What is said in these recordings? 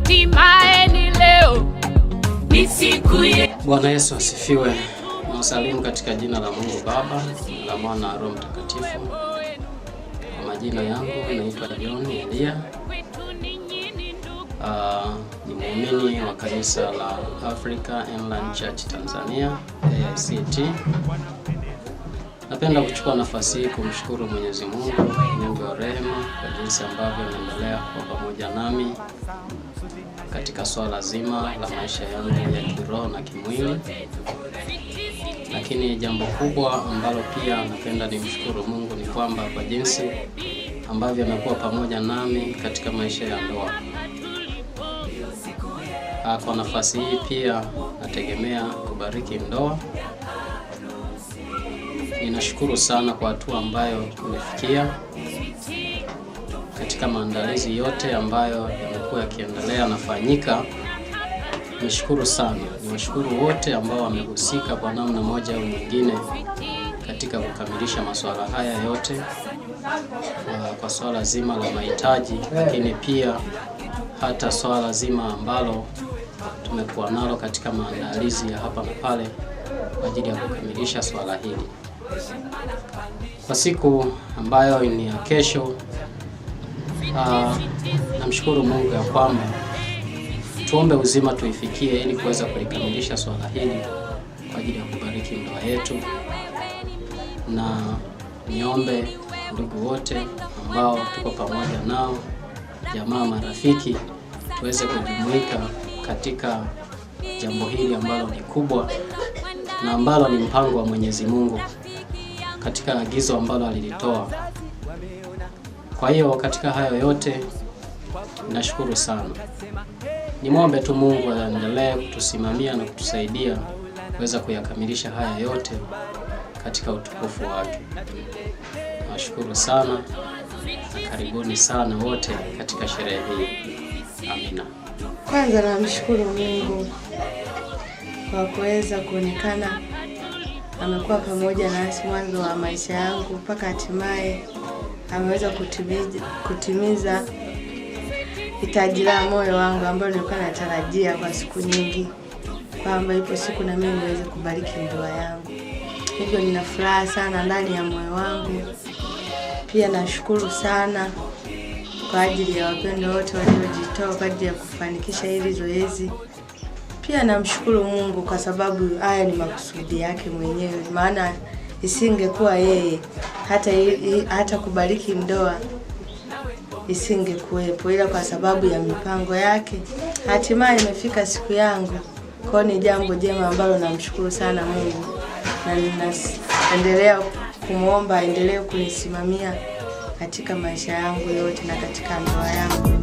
hatimaye ni leo, ni siku ye. Bwana Yesu asifiwe. Nasalimu katika jina la Mungu Baba, la Mwana na Roho Mtakatifu. Kwa majina yangu naitwa John Elia. Ni muumini wa kanisa la Africa Inland Church Tanzania, AICT. Napenda kuchukua nafasi hii kumshukuru Mwenyezi Mungu, Mungu wa rehema, kwa jinsi ambavyo anaendelea kwa pamoja nami katika swala zima la maisha yangu ya kiroho na kimwili. Lakini jambo kubwa ambalo pia napenda nimshukuru Mungu ni kwamba kwa jinsi ambavyo amekuwa pamoja nami katika maisha ya ndoa. Kwa nafasi hii pia nategemea kubariki ndoa. Ninashukuru sana kwa hatua ambayo tumefikia katika maandalizi yote ambayo yamekuwa yakiendelea nafanyika. Nishukuru sana. Niwashukuru wote ambao wamehusika kwa namna moja au nyingine katika kukamilisha masuala haya yote, kwa swala zima la mahitaji, lakini pia hata swala zima ambalo tumekuwa nalo katika maandalizi ya hapa na pale kwa ajili ya kukamilisha swala hili. Kwa siku ambayo ni ya kesho, namshukuru Mungu ya kwamba tuombe uzima tuifikie ili kuweza kulikamilisha swala hili kwa ajili ya kubariki ndoa yetu. Na niombe ndugu wote ambao tuko pamoja nao, jamaa, marafiki, tuweze kujumuika katika jambo hili ambalo ni kubwa na ambalo ni mpango wa Mwenyezi Mungu katika agizo ambalo alilitoa. Kwa hiyo katika hayo yote nashukuru sana. Nimwombe tu Mungu aendelee kutusimamia na kutusaidia kuweza kuyakamilisha haya yote katika utukufu wake. Nashukuru sana na karibuni sana wote katika sherehe hii. Amina. Kwanza namshukuru Mungu kwa kuweza kuonekana amekuwa pamoja nasi mwanzo wa maisha yangu mpaka hatimaye ameweza kutimiza hitaji la moyo wangu ambalo nilikuwa natarajia kwa siku nyingi, kwamba ipo siku na mimi niweze kubariki ndoa yangu. Hivyo nina furaha sana ndani ya moyo wangu. Pia nashukuru sana kwa ajili ya wapendwa wote waliojitoa kwa ajili ya kufanikisha hili zoezi. Pia namshukuru Mungu kwa sababu haya ni makusudi yake mwenyewe, maana isingekuwa yeye hata kubariki ndoa isingekuwepo, ila kwa sababu ya mipango yake hatimaye imefika siku yangu. Kwa ni jambo jema ambalo namshukuru sana Mungu, na ninaendelea kumuomba aendelee kunisimamia katika maisha yangu yote na katika ndoa yangu.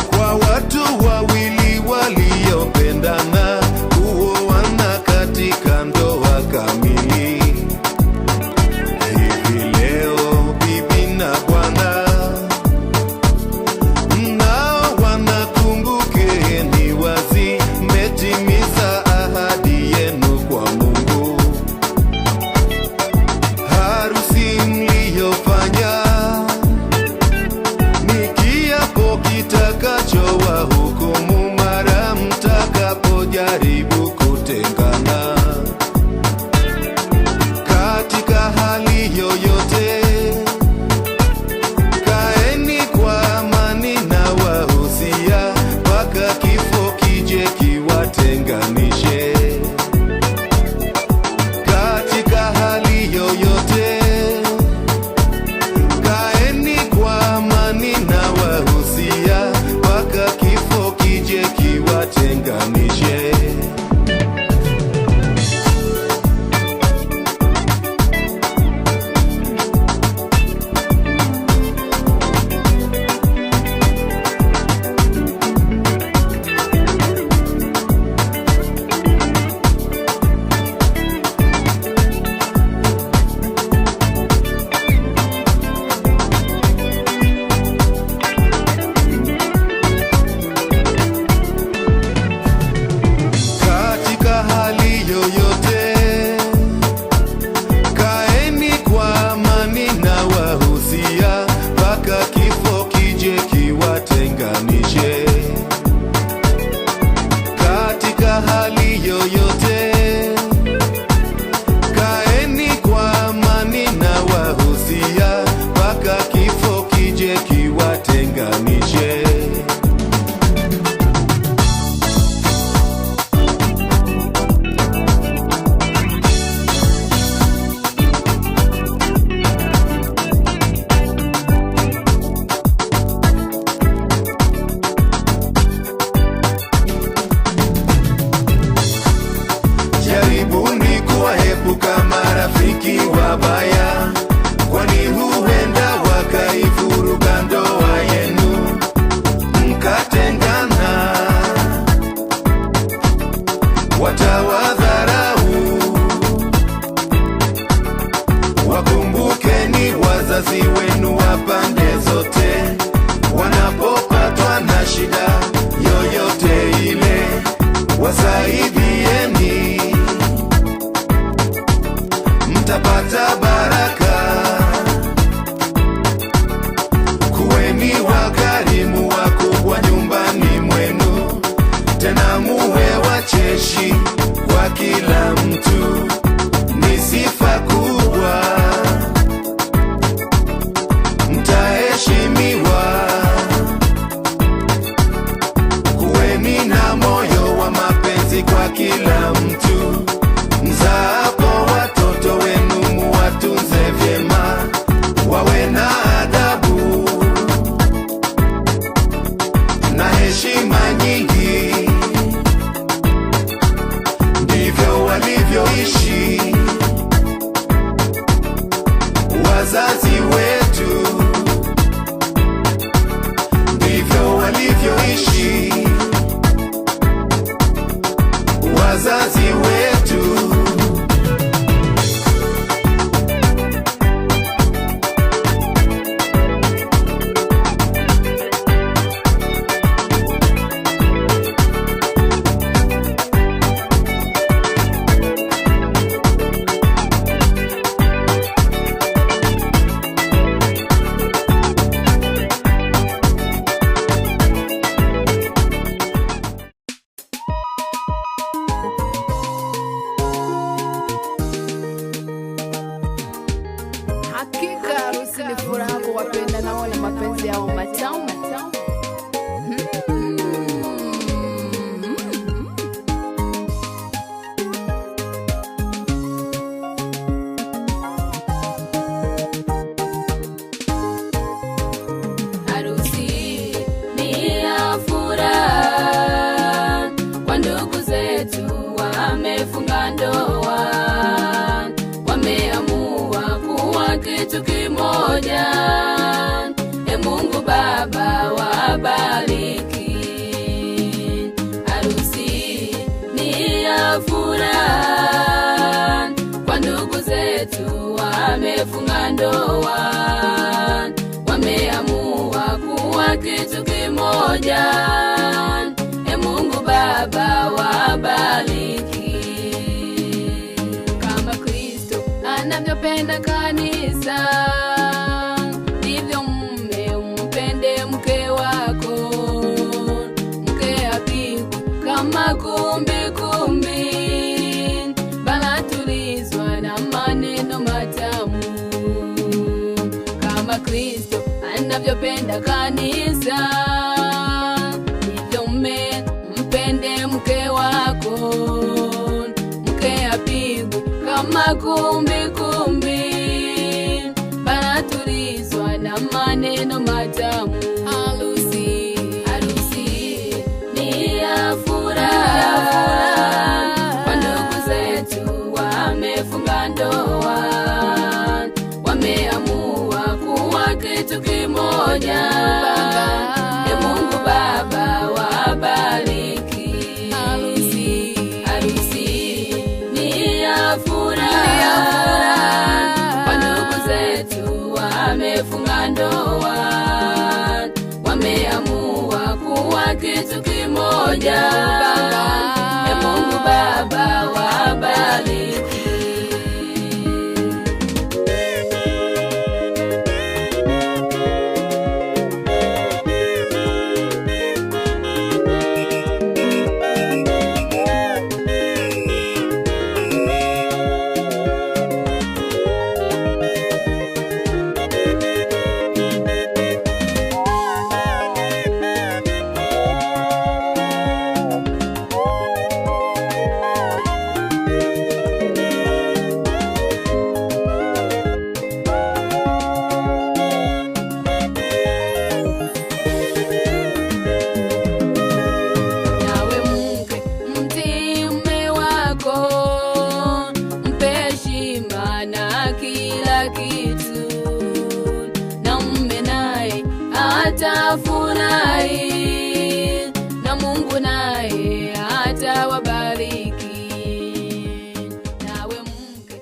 Kwa watu wawili waliopenda vyao matamu. Wamefunga ndoa, wameamua kuwa kitu kimoja. Mungu Baba wabariki. Harusi ni ya furaha kwa ndugu zetu, wamefunga ndoa, wameamua kuwa kitu kimoja. Mungu Baba wabariki. Anavyopenda kanisa, ndivyo mume umpende mke wako. Mke apigwe kama kumbi, bala tulizwa na maneno matamu. Kama Kristo anavyopenda kanisa, ndivyo mume umpende mke wako. Mke apigwe kama kumbi, bala tulizwa na maneno matamu. Harusi ni ya furaha kwa ndugu zetu, wamefunga ndoa, wameamua kuwa kitu kimoja. Mungu Baba wabariki. Harusi ni ya furaha kwa ndugu zetu, wamefunga ndoa, wameamua kuwa kitu kimoja. Mungu Baba wabariki. Atafurahi na Mungu naye atawabariki. Nawe mke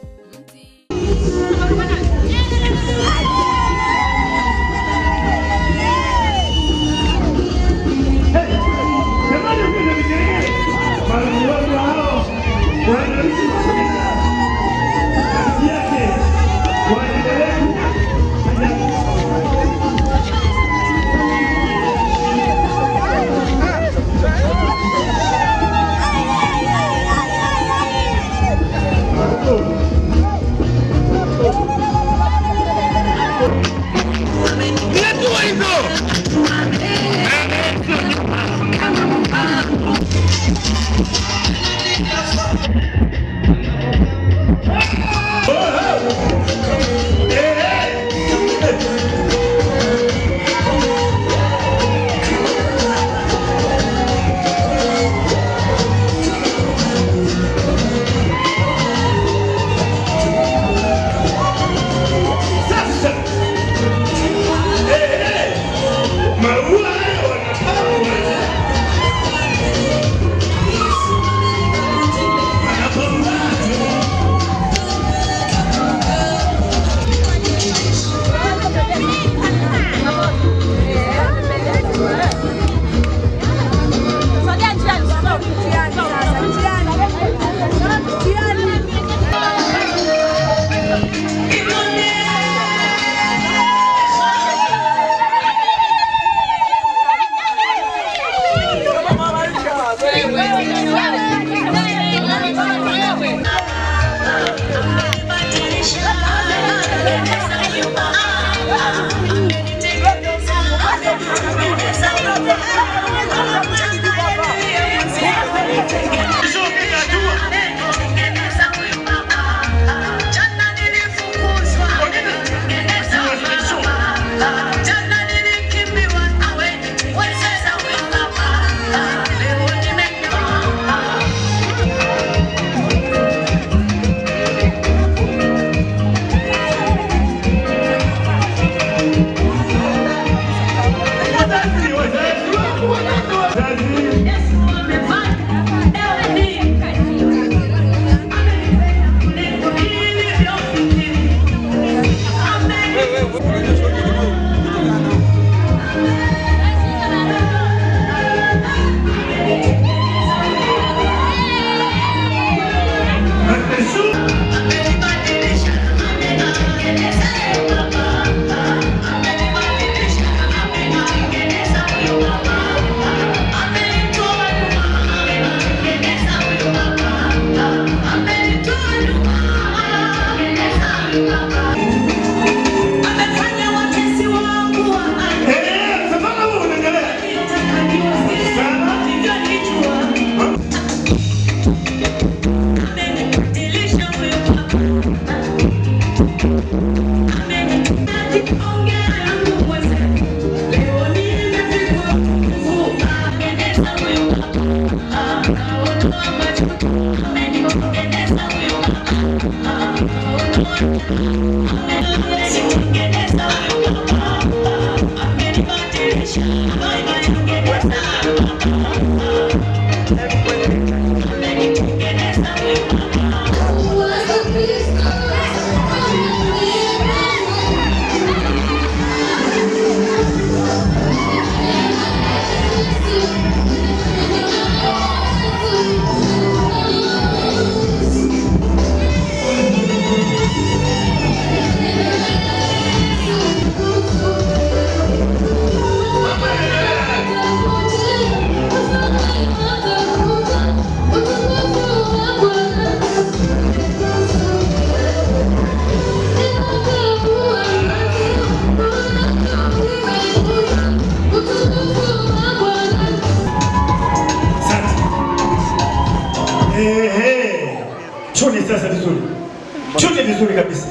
Chune vizuri kabisa.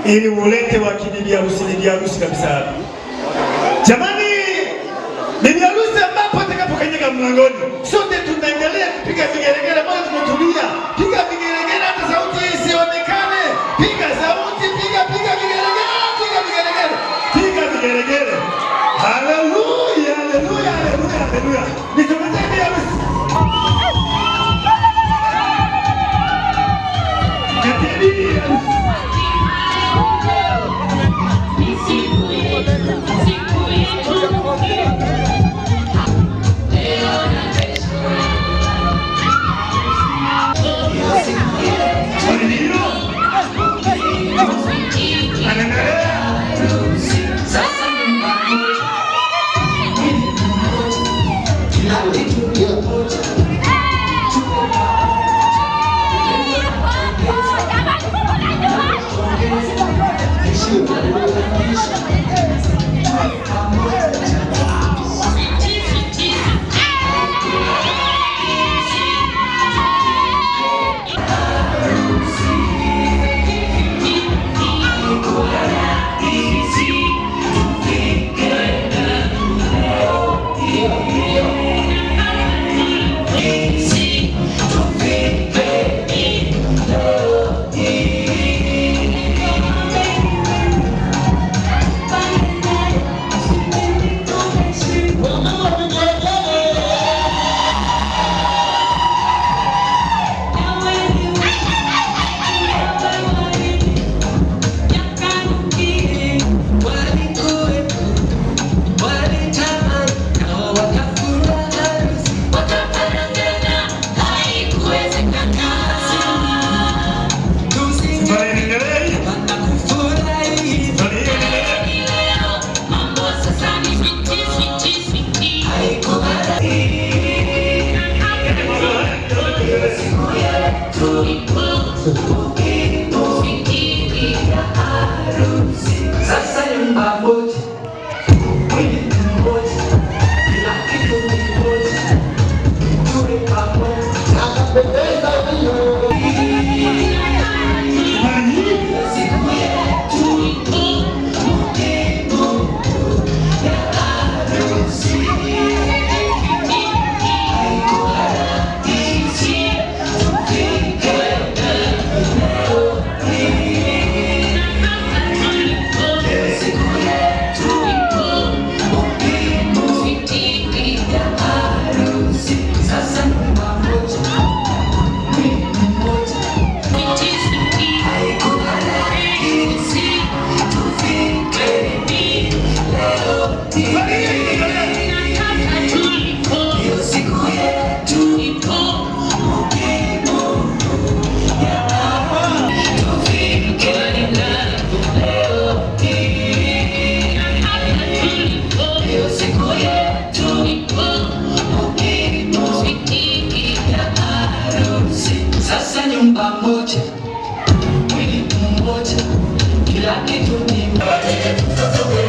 Ili ulete wa bibi harusi kabisa hapa. Jamani, bibi harusi ambapo atakapokanyaga mlangoni, sote tunaendelea kupiga vigelegele, bado tumetulia. Piga vigelegele hata sauti isionekane. Piga sauti, piga vigelegele, piga vigelegele. Piga vigelegele. Haleluya, haleluya, haleluya, haleluya. Nitumete bibi harusi. Sasa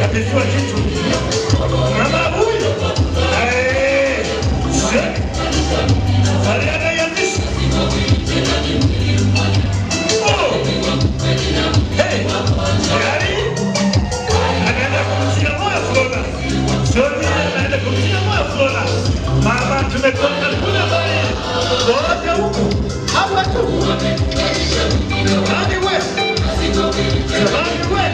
Kapitiwa kitu. Mama huyo. Aliana yandishi. Oh. Hey. Gari. Anaenda kumtia moyo Flora. Soni anaenda kumtia moyo Flora. Mama tumetoka kule mbali. Wote huko. Hapa tu. Nani wewe? Nani wewe?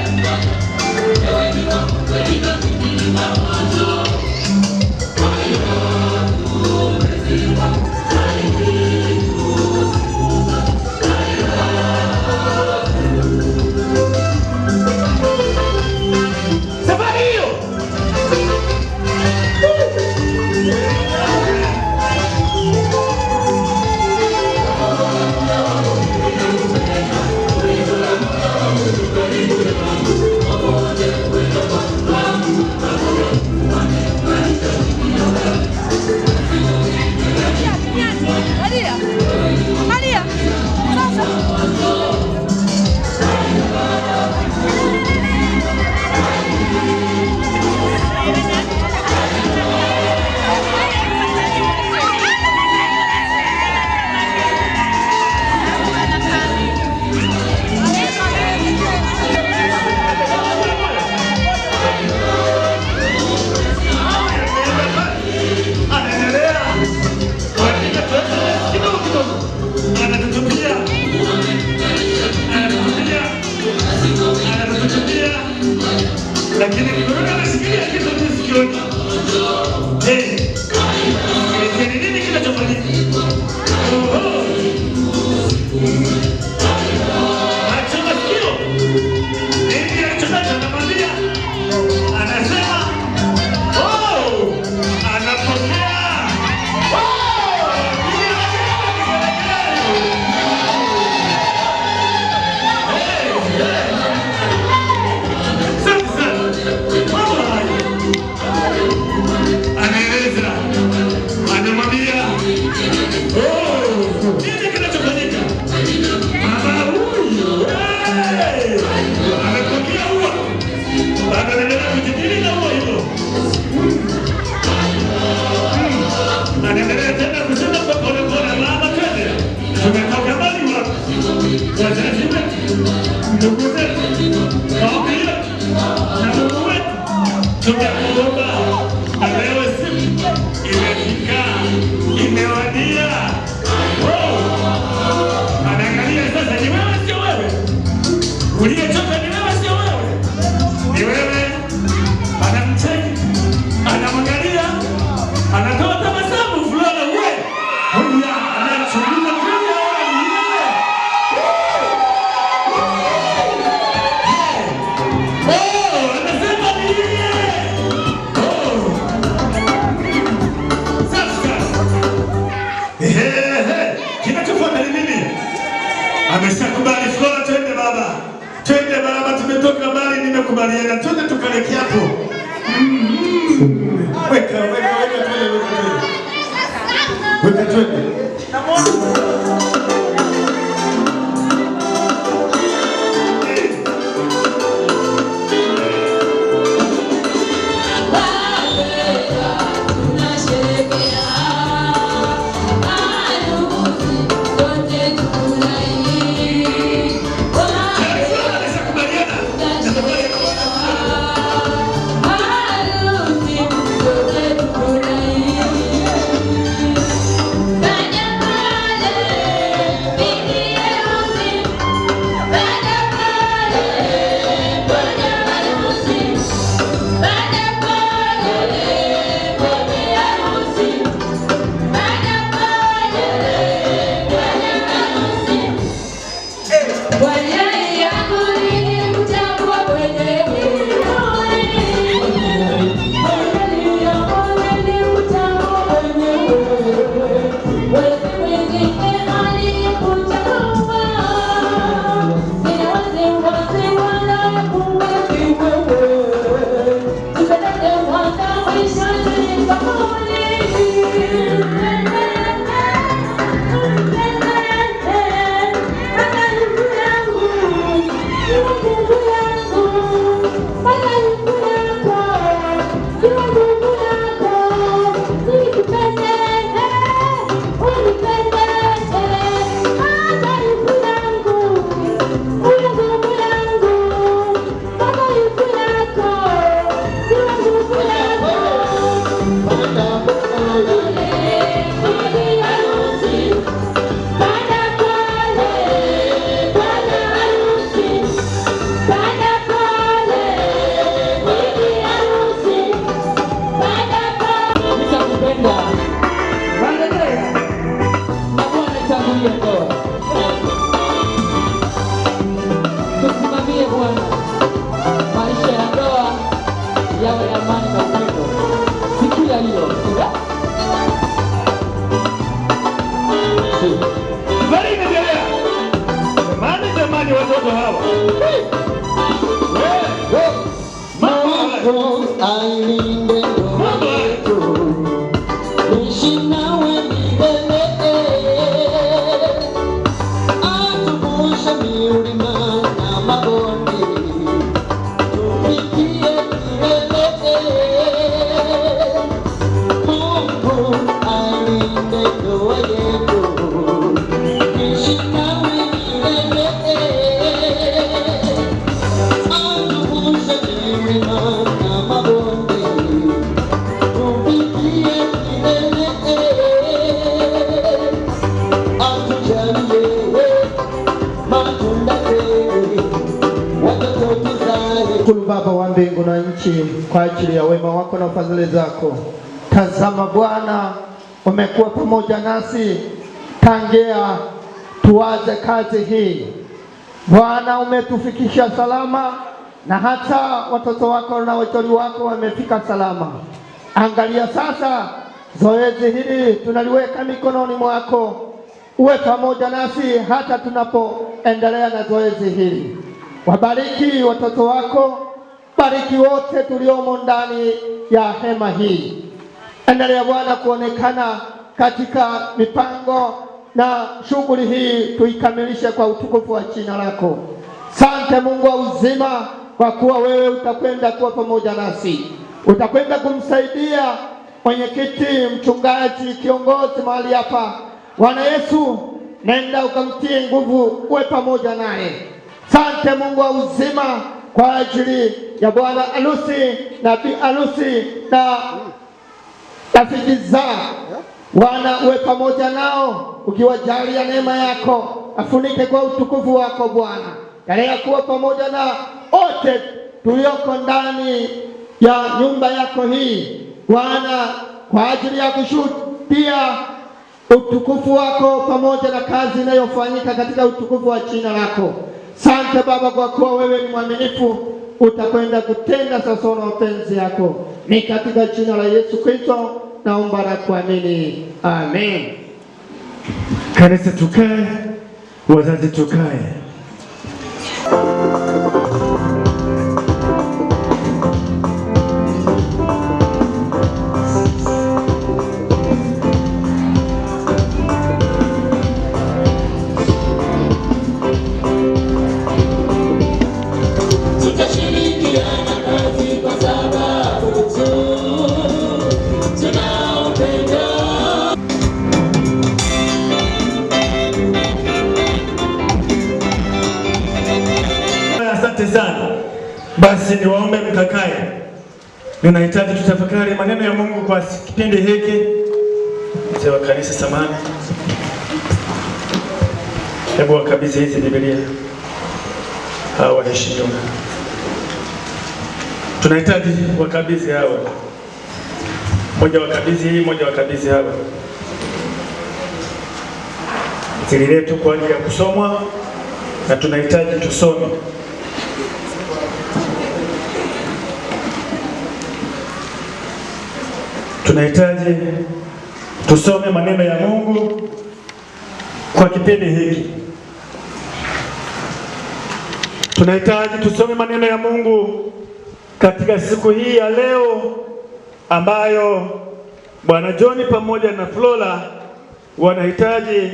Lakini kuna nasikia kitu msikioni. Ni nini kinachofanyika? Acha masikio. Nini anachomwambia? Anasema, "Oh, anapokea." Ameshakubali Flora, twende baba. Twende baba, tumetoka mbali, nimekubaliana. Twende tukaleke hapo. Weka twende. Bye. Penda Vandelea na Bwana tangulia ndoa. Tusimamie Bwana maisha ya ndoa yawe ya amani na upendo. Sikia hilo. Safari inaendelea. Jamani watoto hawa. Mungu ailinde ndoa yetu, niishi nawe milele, atuvushe milima na mabonde, tufikie kilele. Mungu ailinde ndoa yetu, niishi nawe milele, atuvushe milima na mabonde, tufikie kilele. Atujalie matunda tele, watoto tuzae. Shukuru Baba wa mbingu na nchi kwa ajili ya wema wako na fadhili zako. Tazama Bwana, umekuwa pamoja nasi tangia tuanze kazi hii. Bwana, umetufikisha salama na hata watoto wako na wajoli wako wamefika salama. Angalia sasa zoezi hili tunaliweka mikononi mwako. Uwe pamoja nasi hata tunapoendelea na zoezi hili. Wabariki watoto wako, bariki wote tuliomo ndani ya hema hii. Endelea Bwana kuonekana katika mipango na shughuli hii, tuikamilishe kwa utukufu wa jina lako. Sante Mungu wa uzima, kwa kuwa wewe utakwenda kuwa pamoja nasi. Utakwenda kumsaidia mwenyekiti, mchungaji, kiongozi mahali hapa. Bwana Yesu, nenda ukamtie nguvu, uwe pamoja naye. Sante Mungu wa uzima kwa ajili ya bwana harusi na bi harusi na rafiki zao. Bwana, uwe pamoja nao, ukiwajalia neema yako, afunike kwa utukufu wako Bwana. Endelea kuwa pamoja na wote tulioko ndani ya nyumba yako hii Bwana, kwa ajili ya kushuhudia utukufu wako pamoja na kazi inayofanyika katika utukufu wa jina lako. Sante Baba, kwa kuwa wewe ni mwaminifu, utakwenda kutenda sasa na mapenzi yako. Ni katika jina la Yesu Kristo naomba na kuamini, amen. Kanisa tukae, wazazi tukae. Asante sana. Basi niwaombe mkakae. Ninahitaji tutafakari maneno ya Mungu kwa kipindi hiki. Mzee wa kanisa samani, hebu wakabidhi hizi Biblia hawa waheshimiwa. Tunahitaji wakabidhi hawa. Moja wakabidhi hii, moja wakabidhi hawa. Zililetwa kwa ajili ya kusomwa na tunahitaji tusome. Tunahitaji tusome maneno ya Mungu kwa kipindi hiki. Tunahitaji tusome maneno ya Mungu katika siku hii ya leo ambayo Bwana John pamoja na Flora wanahitaji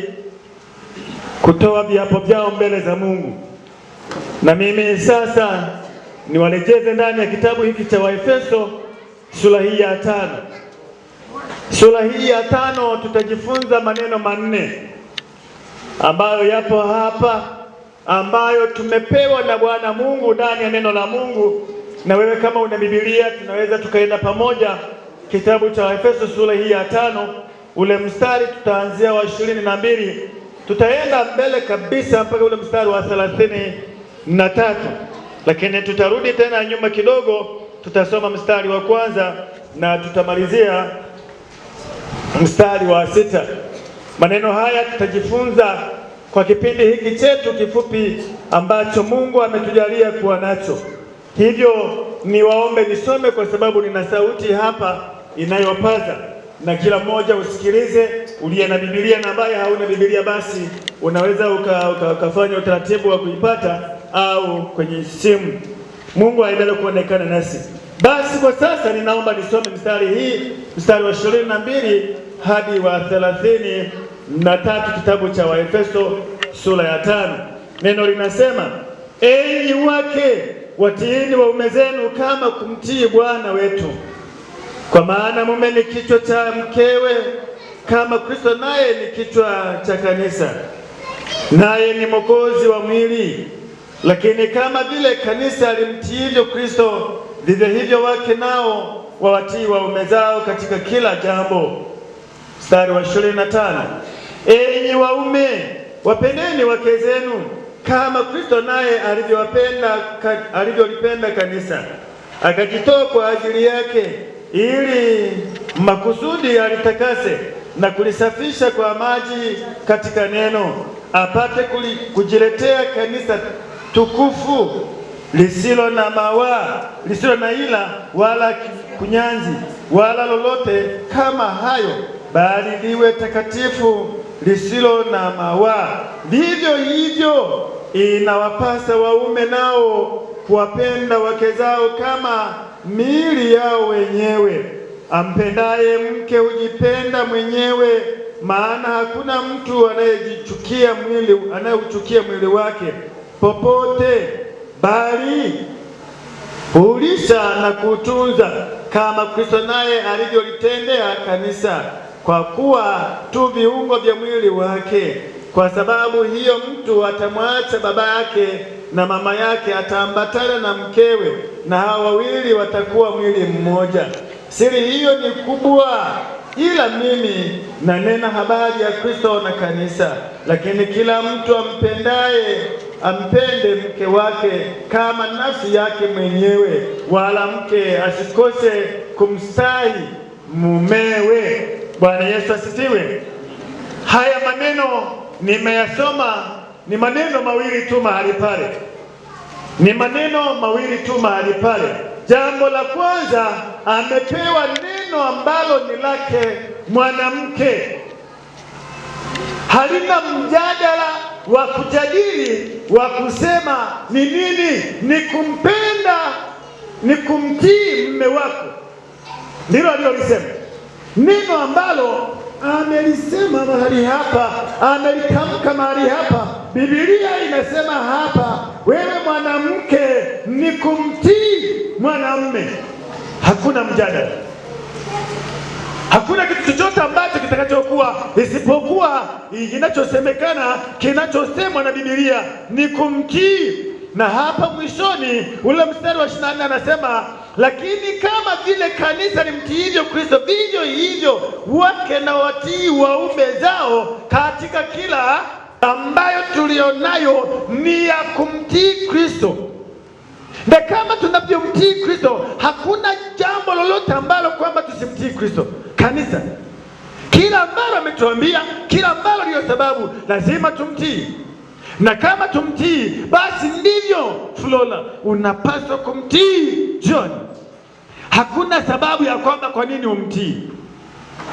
kutoa viapo vyao mbele za Mungu. Na mimi sasa niwalejeze ndani ya kitabu hiki cha Waefeso sura hii ya 5. Sura hii ya 5 tutajifunza maneno manne ambayo yapo hapa, ambayo tumepewa na Bwana Mungu ndani ya neno la Mungu. Na wewe kama una Biblia tunaweza tukaenda pamoja kitabu cha Waefeso sura hii ya 5, ule mstari tutaanzia wa 22, tutaenda mbele kabisa mpaka ule mstari wa 33, lakini tutarudi tena nyuma kidogo, tutasoma mstari wa kwanza na tutamalizia mstari wa 6. Maneno haya tutajifunza kwa kipindi hiki chetu kifupi ambacho Mungu ametujalia kuwa nacho. Hivyo niwaombe nisome kwa sababu nina sauti hapa inayopaza, na kila mmoja usikilize. Uliye na Biblia na ambaye hauna Biblia basi unaweza ukafanya utaratibu wa kuipata au kwenye simu. Mungu aendelee kuonekana nasi. Basi kwa sasa ninaomba nisome mstari wa 22 hadi wa 33 kitabu cha Waefeso sura ya 5. Neno linasema, enyi wake watiini waume zenu kama kumtii Bwana wetu, kwa maana mume ni kichwa cha mkewe, kama Kristo naye ni kichwa cha kanisa, naye ni mwokozi wa mwili. Lakini kama vile kanisa limtiivyo Kristo, vivyo hivyo wake nao wawatii waume zao katika kila jambo. Mstari wa 25, enyi waume wapendeni wake zenu kama Kristo naye alivyolipenda kanisa, akajitoa kwa ajili yake, ili makusudi alitakase na kulisafisha kwa maji katika neno, apate kujiletea kanisa tukufu, lisilo na mawaa, lisilo na ila wala kunyanzi wala lolote kama hayo, bali liwe takatifu, lisilo na mawaa. Vivyo hivyo inawapasa waume nao kuwapenda wake zao kama miili yao wenyewe. Ampendaye mke hujipenda mwenyewe, maana hakuna mtu anayeuchukia mwili wake popote, bali huulisha na kuutunza, kama Kristo naye alivyolitendea kanisa, kwa kuwa tu viungo vya mwili wake. Kwa sababu hiyo mtu atamwacha baba yake na mama yake, ataambatana na mkewe, na hao wawili watakuwa mwili mmoja. Siri hiyo ni kubwa, ila mimi nanena habari ya Kristo na kanisa. Lakini kila mtu ampendaye ampende mke wake kama nafsi yake mwenyewe, wala mke asikose kumstahi mumewe. Bwana Yesu asifiwe. Haya maneno nimeyasoma, ni maneno mawili tu mahali pale, Jambo la kwanza, amepewa neno ambalo ni lake mwanamke, halina mjadala wa kujadili wa kusema ni nini, ni kumpenda, ni kumtii mume wako. Ndilo alilolisema, neno ambalo amelisema mahali hapa, amelitamka mahali hapa. Biblia inasema hapa, wewe mwanamke ni kumtii mwanamume. Hakuna mjadala, hakuna kitu chochote ambacho kitakachokuwa isipokuwa kinachosemekana, kinachosemwa na Biblia ni kumtii. Na hapa mwishoni ule mstari wa 24 anasema, lakini kama vile kanisa limtiivyo Kristo, vivyo hivyo wake na watii waume zao katika kila ambayo tulionayo ni ya kumtii Kristo. Na kama tunavyomtii Kristo, hakuna jambo lolote ambalo kwamba tusimtii Kristo. Kanisa, kila ambalo ametuambia, kila ambalo ndiyo sababu, lazima tumtii. Na kama tumtii, basi ndivyo Flora unapaswa kumtii John. Hakuna sababu ya kwamba kwa nini umtii.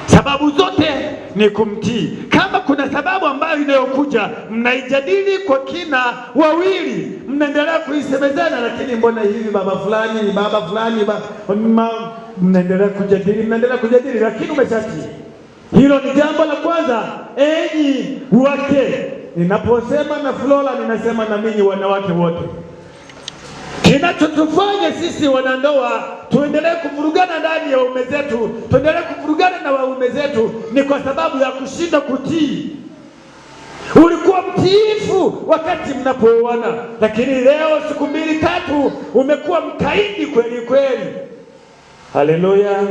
Sababu zote ni kumtii. Kama kuna sababu ambayo inayokuja, mnaijadili kwa kina wawili, mnaendelea kuisemezana, lakini mbona hivi baba fulani, mnaendelea kujadili, lakini umeshatii. Hilo ni jambo la kwanza. Enyi wake, ninaposema na Flora, ninasema na mimi wanawake wote. Kinachotufanya sisi wanandoa tuendelee kuvurugana ndani ya waume zetu, tuendelee kuvurugana na waume zetu, ni kwa sababu ya kushinda kutii. Ulikuwa mtiifu wakati mnapooana, lakini leo siku 2-3 umekuwa mkaidi kweli kweli. Haleluya.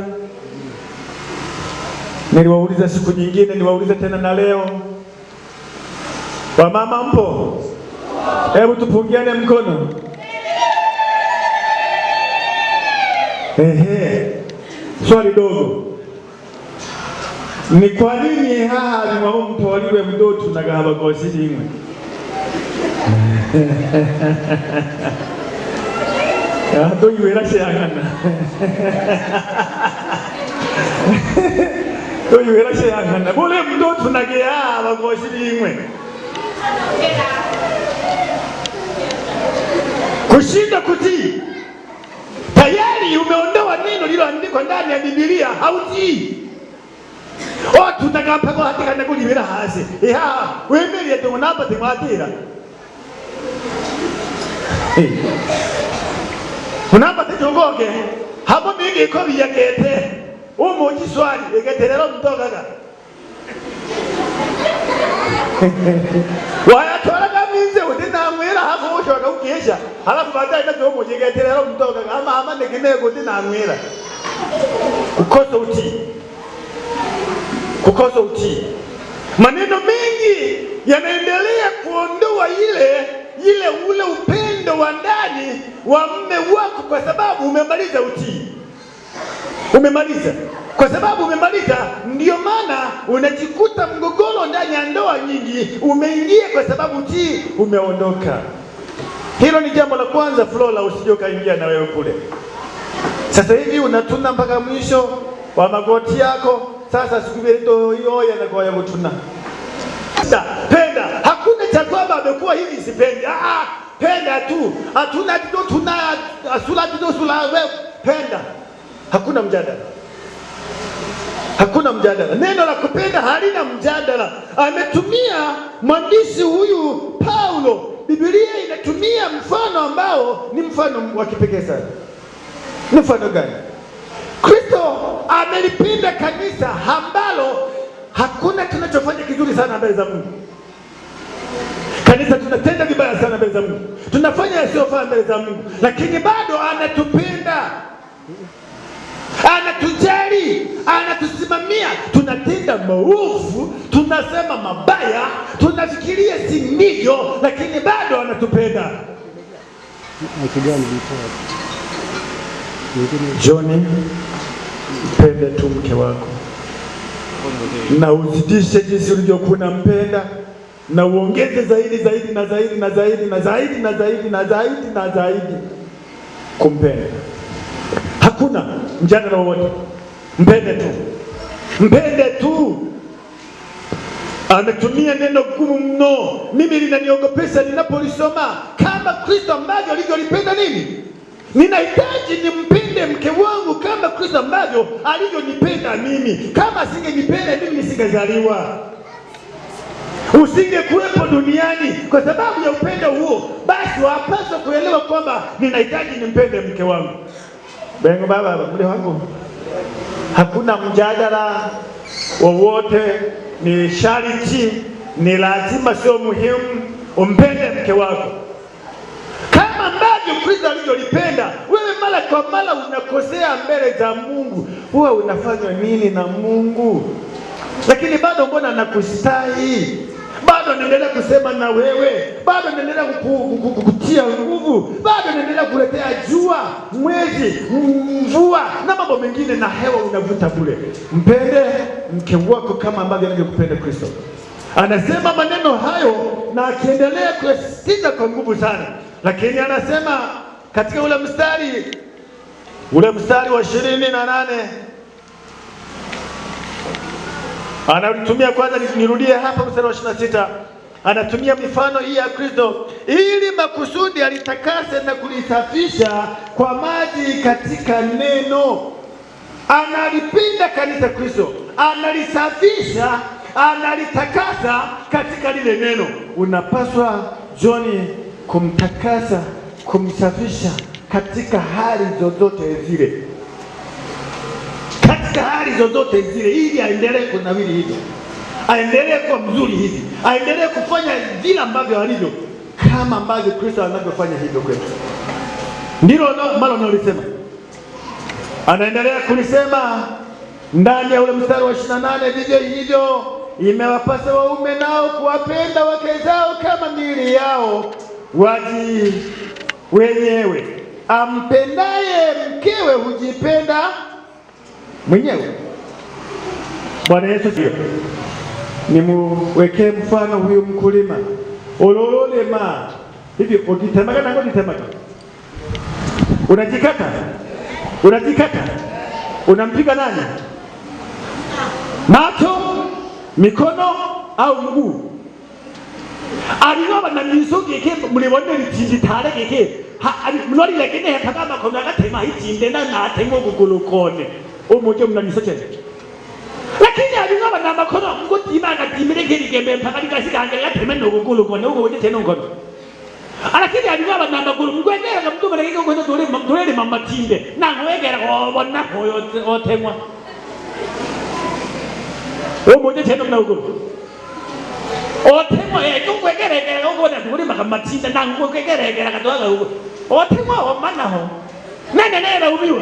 Niliwauliza siku nyingine, niwaulize tena na leo. Wamama mpo? Hebu tupungiane mkono. Swali dogo. Ni kwa nini haha ni mwa mtwaliwe mdotu na gahaba gosiri imwe? Ndo yuwera shayangana. Ndo yuwera shayangana. Bole mdotu na gahaba gosiri imwe. Kushinda kutii. Tayari umeondoa neno lililoandikwa ndani ya Biblia, hautii. Tutagapako hatikana kulibira hasi. Wemelie tungonamba timwatira. Unamba tijongoke. Hapo mingi ko biyagete. Umuji swali egeterero mtogaga. Wayatora gaminze udina mwera hapo ushoka ukesha. Halafu baadaye ndio umuji egeterero mtogaga. Ama neginego udina mwera. Kukosa utii. Kukosa utii. Maneno mengi yanaendelea kuondoa ule upendo wa ndani wa mume wako kwa sababu umemaliza utii. Umemaliza. Kwa sababu umemaliza, ndio maana unajikuta mgogoro ndani ya ndoa nyingi umeingia kwa sababu utii umeondoka. Hilo ni jambo la kwanza, Flora, usije kaingia na wewe kule. Sasa hivi unatuna mpaka mwisho wa magoti yako. Sasa sikubiri to hiyo yanakuwa ya kutuna. Penda. Hakuna cha kwamba amekuwa hivi sipendi. Penda tu. Hatuna kitu tuna asula kitu sula wewe. Penda. Hakuna mjadala. Hakuna mjadala. Neno la kupenda halina mjadala. Ametumia mwandishi huyu Paulo. Biblia inatumia mfano ambao ni mfano wa kipekee sana. Ni mfano gani? Kristo amelipenda kanisa ambalo hakuna tunachofanya kizuri sana mbele za Mungu. Kanisa tunatenda vibaya sana mbele za Mungu. Tunafanya yasiyofaa mbele za Mungu, lakini bado anatupenda. Anatujali, anatusimamia. Tunatenda maovu, tunasema mabaya, tunafikiria si ndivyo, lakini bado anatupenda. Johnny, mpende tu mke wako na uzidishe jinsi ulivyokuwa unampenda, na uongeze zaidi na zaidi kumpenda. Hakuna mjadala wowote. Mpende tu. Mpende tu. Ametumia neno gumu mno. Mimi linaniogopesha ninapolisoma. Kama Kristo ambavyo alivyolipenda nini? Ninahitaji nimpende mke wangu kama Kristo ambavyo alivyonipenda mimi. Kama asingenipenda mimi nisingezaliwa. Usingekuwepo duniani kwa sababu ya upendo huo. Basi wapaswa kuelewa kwamba ninahitaji nimpende mke wangu. Bengo baba, mle wangu. Hakuna mjadala wowote, ni sharti, ni lazima, sio muhimu umpende mke wako. Kama ambavyo Kristo alivyolipenda, wewe mara kwa mara unakosea mbele za Mungu. Wewe unafanya nini na Mungu? Lakini bado mbona nakustahi? Bado naendelea kusema na wewe, bado naendelea kukutia nguvu, bado naendelea kuletea jua, mwezi, mvua na mambo mengine na hewa unavuta bure. Mpende mke wako kama ambavyo anavyokupenda Kristo. Anasema maneno hayo na akiendelea kusisitiza kwa nguvu sana. Lakini anasema katika ule mstari wa 28 anatumia, kwanza nirudie hapa mstari wa 26, anatumia mifano hii ya Kristo ili makusudi alitakase na kulisafisha kwa maji katika neno. Analipenda kanisa Kristo, analisafisha, analitakasa katika lile neno. Unapaswa John kumtakasa, kumsafisha katika hali zozote zile. Katika hali zozote zile, ili aendelee kunawiri hivi, aendelee kuwa mzuri hivi, aendelee kufanya vile ambavyo alivyo, kama ambavyo Kristo anavyofanya hivyo kwetu. Ndilo ambalo nalisema. Anaendelea kulisema ndani ya ule mstari wa 28, vivyo hivyo imewapasa waume nao kuwapenda wake zao kama miili yao wenyewe. Ampendaye mkewe hujipenda mwenyewe. Bwana Yesu sio. Nimuwekee mfano huyu mkulima. Olololema. Hivi ukitemaga na ngoni temaga. Unajikata. Unampiga nani? Macho, mikono au mguu? Alinoba na misogi yake mlibonde litinditare yake. Mlori lakini hepagama kwa ngatema hitinde na atengo kugulukone. Umoje mnanisoche. Lakini alinoba na makono ngutima na timire kirigembe mpaka nikasikangalia temeno kugulukone uko wote teno ngono. Lakini alinoba na magulu mgwendera kamtuma lakini uko dole mama tinde. Na ngwegera obona hoyo otemwa. Umoje teno na ugulu. Otemwa ngwegere ngona dole mama tinde na ngwegere kadwa ugo. Otemwa omana ho. Nene umiwa.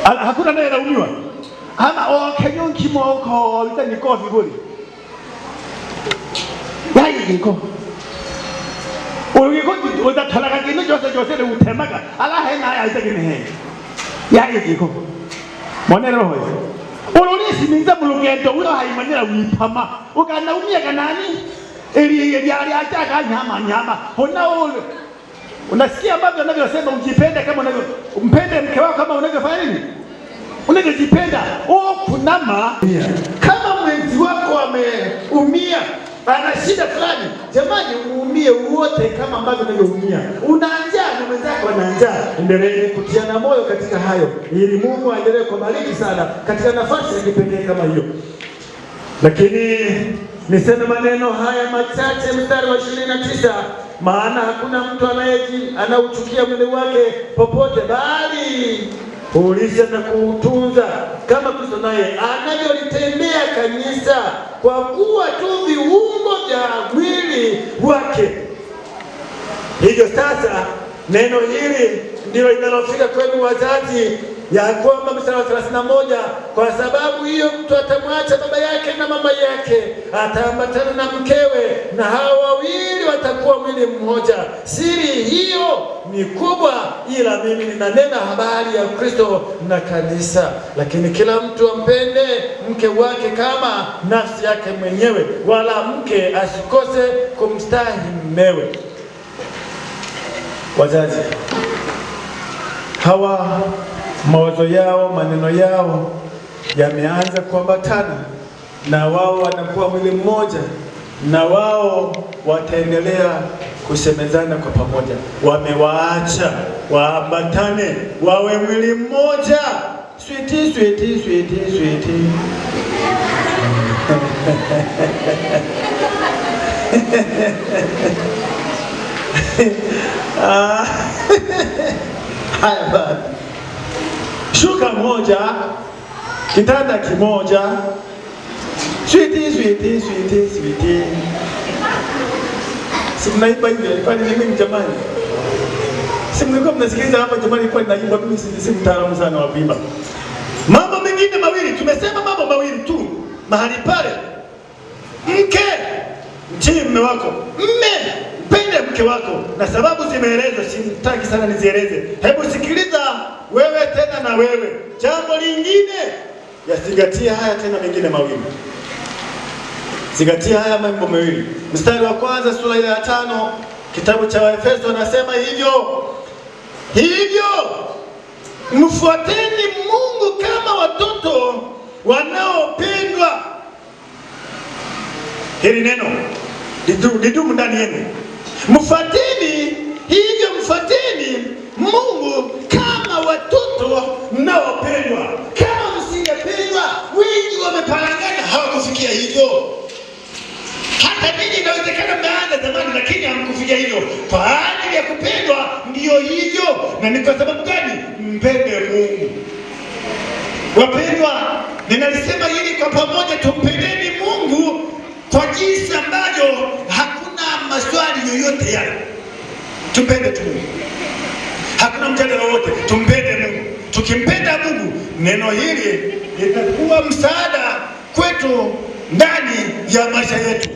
Hakuna nene umiwa. Ama kenyon kimoko litani kofi goli. Yai ko. Uri ko udatalaga kinu jose le utemaga. Ala hena ya itakine he. Yai ko. Monero hoyo. Uri siminza mulugendo ulo haimanira wipama. Ukana umia kanani? Eli acha nyama. Hona ule. Unasikia ambavyo anavyosema ujipende kama unavyo mpende mke wako kama unavyofanya nini? Unavyojipenda. Kunama kama mwenzi wako ameumia, ana shida fulani, jamani muumie wote kama ambavyo unavyoumia. Unaanjaa na mwenzako anaanjaa. Endelee kutiana moyo katika hayo ili Mungu aendelee kubariki sana katika nafasi ya kipekee kama hiyo. Lakini niseme maneno haya machache mstari wa 29, maana hakuna mtu anauchukia mwili wake popote, bali huulisha na kuutunza kama Kristo naye anavyolitendea kanisa, kwa kuwa tu viungo vya mwili wake. Hivyo sasa neno hili ndilo linalofika kwenu wazazi, ya kwamba mstari wa 31, kwa sababu hiyo mtu atamwacha baba yake na mama yake, ataambatana na mkewe, na hao wawili watakuwa mwili mmoja. Siri hiyo ni kubwa, ila mimi ninanena habari ya Kristo na kanisa. Lakini kila mtu ampende mke wake kama nafsi yake mwenyewe, wala mke asikose kumstahi mumewe. Wazazi hawa mawazo yao, maneno yao yameanza kuambatana, na wao wanakuwa mwili mmoja, na wao wataendelea kusemezana kwa pamoja. Wamewaacha waambatane, wawe mwili mmoja. Sweetie. Haya baba. Shuka moja, kitanda kimoja. Sweetie. Si mnaimba hivi, kwa nini mimi jamani? Si mlikuwa mnasikiliza hapa jamani, kwa nini naimba mimi si mtaalamu sana wa kuimba. Mambo mengine mawili, tumesema mambo mawili tu mahali pale. Mke, mtii mume wako. Mpende mke wako, na sababu zimeelezwa, sitaki sana nizieleze. Hebu sikiliza wewe tena na wewe. Jambo lingine, yazingatia haya tena mengine mawili. Zingatia haya mambo mawili. Mstari wa kwanza sura ile ya 5 kitabu cha Waefeso anasema hivyo mfuateni Mungu kama watoto wanaopendwa. Hili neno lidumu ndani yenu. Mfuateni Mungu kama watoto mnaopendwa. Kama msingependwa, wengi wamepangana hawakufikia hivyo. Hata ninyi inawezekana mmeanza zamani, lakini hamkufikia hivyo. Kwa ajili ya kupendwa ndiyo hivyo. Na ni kwa sababu gani? Mpende Mungu. Wapendwa, ninalisema hili kwa pamoja, tumpendeni Mungu kwa jinsi ambavyo hakuna maswali yoyote yale. Tumpende tu Mungu. Hakuna mjadala wowote, tumpende Mungu. Tukimpenda Mungu, neno hili litakuwa msaada kwetu ndani ya maisha yetu.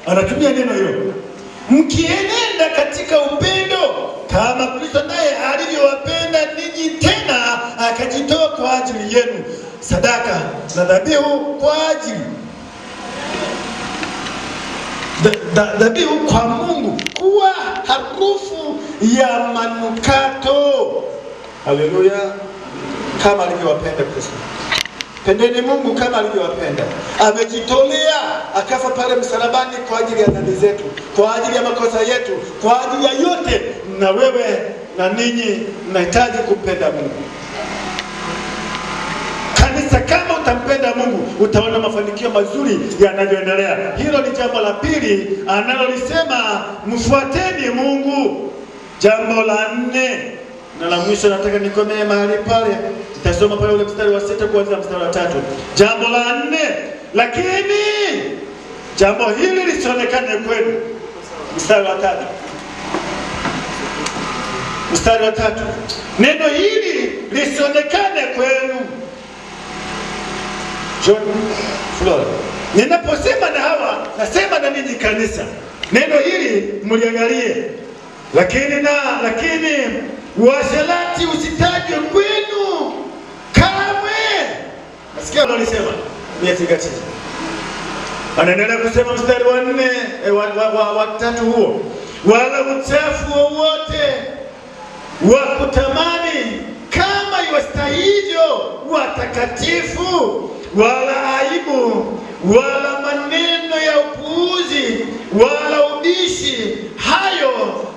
Anatumia neno hilo. Mkienenda katika upendo kama Kristo naye alivyowapenda ninyi, tena akajitoa kwa ajili yenu. sadaka na dhabihu kwa ajili dhabihu kwa Mungu kuwa harufu ya manukato. Haleluya! Kama alivyowapenda Kristo. Pendeni Mungu kama alivyowapenda. Amejitolea akafa pale msalabani kwa ajili ya dhambi zetu, kwa ajili ya makosa yetu, kwa ajili ya yote. Na wewe na ninyi mnahitaji kumpenda Mungu. Kanisa, kama utampenda Mungu, utaona mafanikio mazuri yanavyoendelea. Hilo ni jambo la pili analolisema, mfuateni Mungu. Jambo la 4 na la mwisho, nataka nikomee mahali pale. Nitasoma pale ule mstari wa 6 kuanzia mstari wa 3. Jambo la 4, lakini jambo hili lisionekane kwenu. Mstari wa 3. Mstari wa 3. Neno hili lisionekane kwenu. John Flora. Ninaposema na hawa, nasema na ninyi kanisa. Neno hili mliangalie. Lakini uasherati usitajwe kwenu kamwe. Nasikia walisema niazingatie. Anaendelea kusema mstari wa 4 wa 3 huo. Wala uchafu wowote wa kutamani kama iwastahivyo watakatifu, wala aibu, wala maneno ya upuuzi, wala ubishi, hayo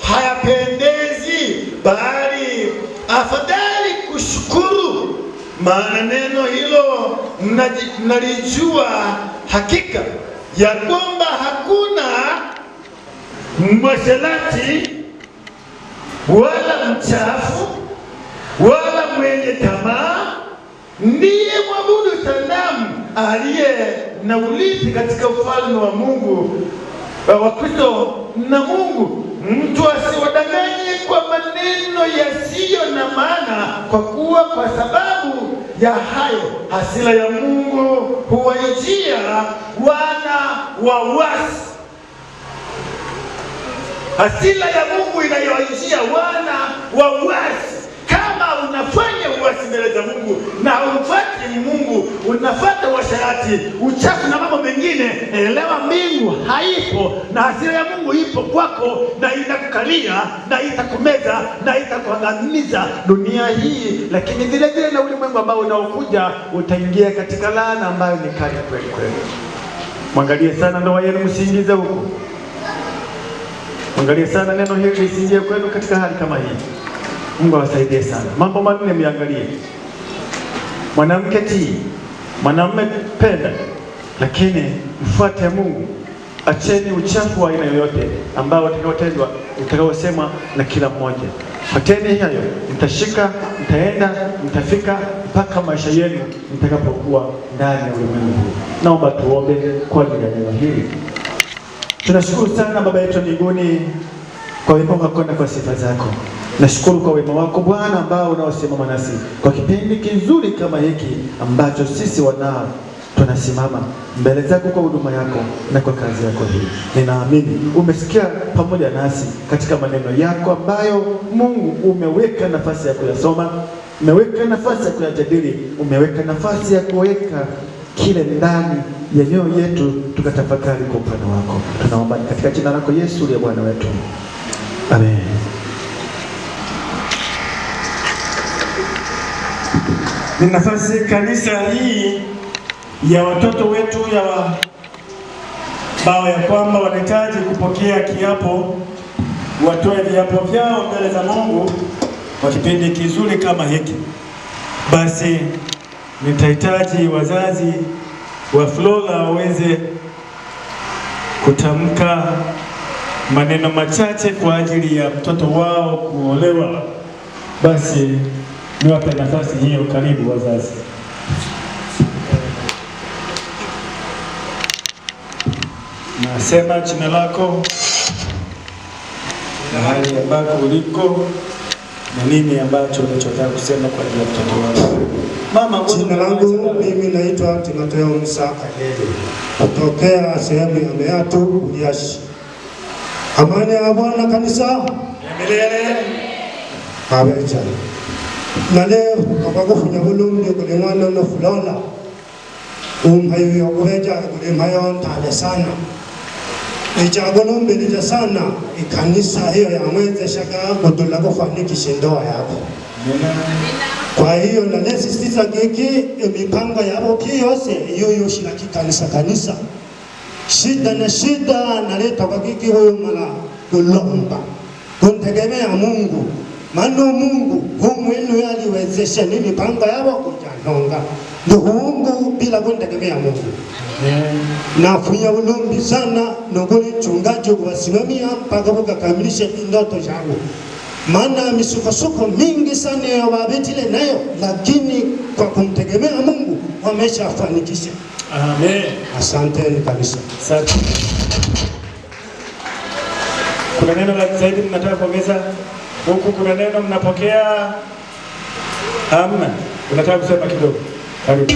hayapendezi, bali afadhali kushukuru. Maana neno hilo mnalijua hakika ya kwamba hakuna mwasherati wala mchafu wala mwenye tamaa ndiye mwabudu sanamu aliye na urithi katika ufalme wa Mungu wa Kristo na Mungu. Mtu asiwadanganye kwa maneno yasiyo na maana, kwa kuwa kwa sababu ya hayo hasira ya Mungu huwaijia wana wa uasi. Hasira ya Mungu inayowaijia wana wa uasi. Kama unafanya uasi mbele za Mungu na umfuati Mungu, unafuata uasherati, uchafu na mambo mengine, elewa mbingu haipo na hasira ya Mungu ipo kwako, na inakukalia na itakumeza na itakuangamiza dunia hii, lakini vile vile na ulimwengu ambao unaokuja utaingia katika laana ambayo ni kali kweli kweli. Mwangalie sana ndoa yenu, msiingize huko. Mwangalie sana neno hili lisiingie kwenu katika hali kama hii. Mungu awasaidie sana. Mambo 4 miangalie. Mwanamke tii, mwanamume penda, lakini mfuate Mungu. Acheni uchafu wa aina yoyote ambao utakaotendwa, utakaosemwa na kila mmoja. Fuateni hayo, mtashika, mtaenda, mtafika mpaka maisha yenu mtakapokuwa ndani ya ulimwengu huu. Naomba tuombe kwa ajili ya neno hili. Tunashukuru sana Baba yetu mbinguni kwa wema wako na kwa sifa zako. Nashukuru kwa wema wako Bwana ambao unaosimama nasi kwa kipindi kizuri kama hiki ambacho sisi wanao tunasimama mbele zako kwa huduma yako na kwa kazi yako hii. Ninaamini umesikia pamoja nasi katika maneno yako ambayo Mungu umeweka nafasi ya kuyasoma, umeweka nafasi ya kuyajadili, umeweka nafasi ya kuweka kile ndani ya mioyo yetu tukatafakari kwa upendo wako. Tunaomba katika jina lako Yesu aliye Bwana wetu. Amen. Ni nafasi kanisa hii ya watoto wetu ya bao ya kwamba wanahitaji kupokea kiapo, watoe viapo vyao mbele za Mungu kwa kipindi kizuri kama hiki. Basi nitahitaji wazazi wa Flora waweze kutamka maneno machache kwa ajili ya mtoto wao kuolewa. Basi niwape nafasi hiyo. Karibu wazazi. Nasema jina lako, mahali ambako uliko, na nini ambacho unachotaka kusema kwa ajili ya mtoto wako. Mama, jina langu mimi naitwa Timotheo Musa Kagere, kutokea sehemu ya Meatu Uliashi. Amani ya Bwana kanisa. Milele. Amen. na leo akakufunya bulumbi kulingana na fulola hayo yokureja kulimayo ntale sana ichagolombe lija sana ikanisa hiyo ya mweze shaka kudula kufanikisha ndoa yako. Kwa hiyo na lesisitiza giki mipango yabo kiyose iyo shiraki kanisa shida naleta kwa giki huyo mala kulomba kuntegemea Mungu mano Mungu humwenu yaliwezesha ni mipango yabo kujanonga Mungu bila kuntegemea Mungu. Nafunya ulumbi sana nogole chungaji kuwasimamia mpaka kukamilisha ndoto zangu. Maana misukosuko mingi sana ya wabetile nayo, lakini kwa kumtegemea Mungu wameshafanikisha. Amen. Asanteni kabisa. Asante. Kuna neno la zaidi mnataka kuongeza? Huku kuna neno mnapokea? Hamna. Unataka kusema kidogo? Karibu.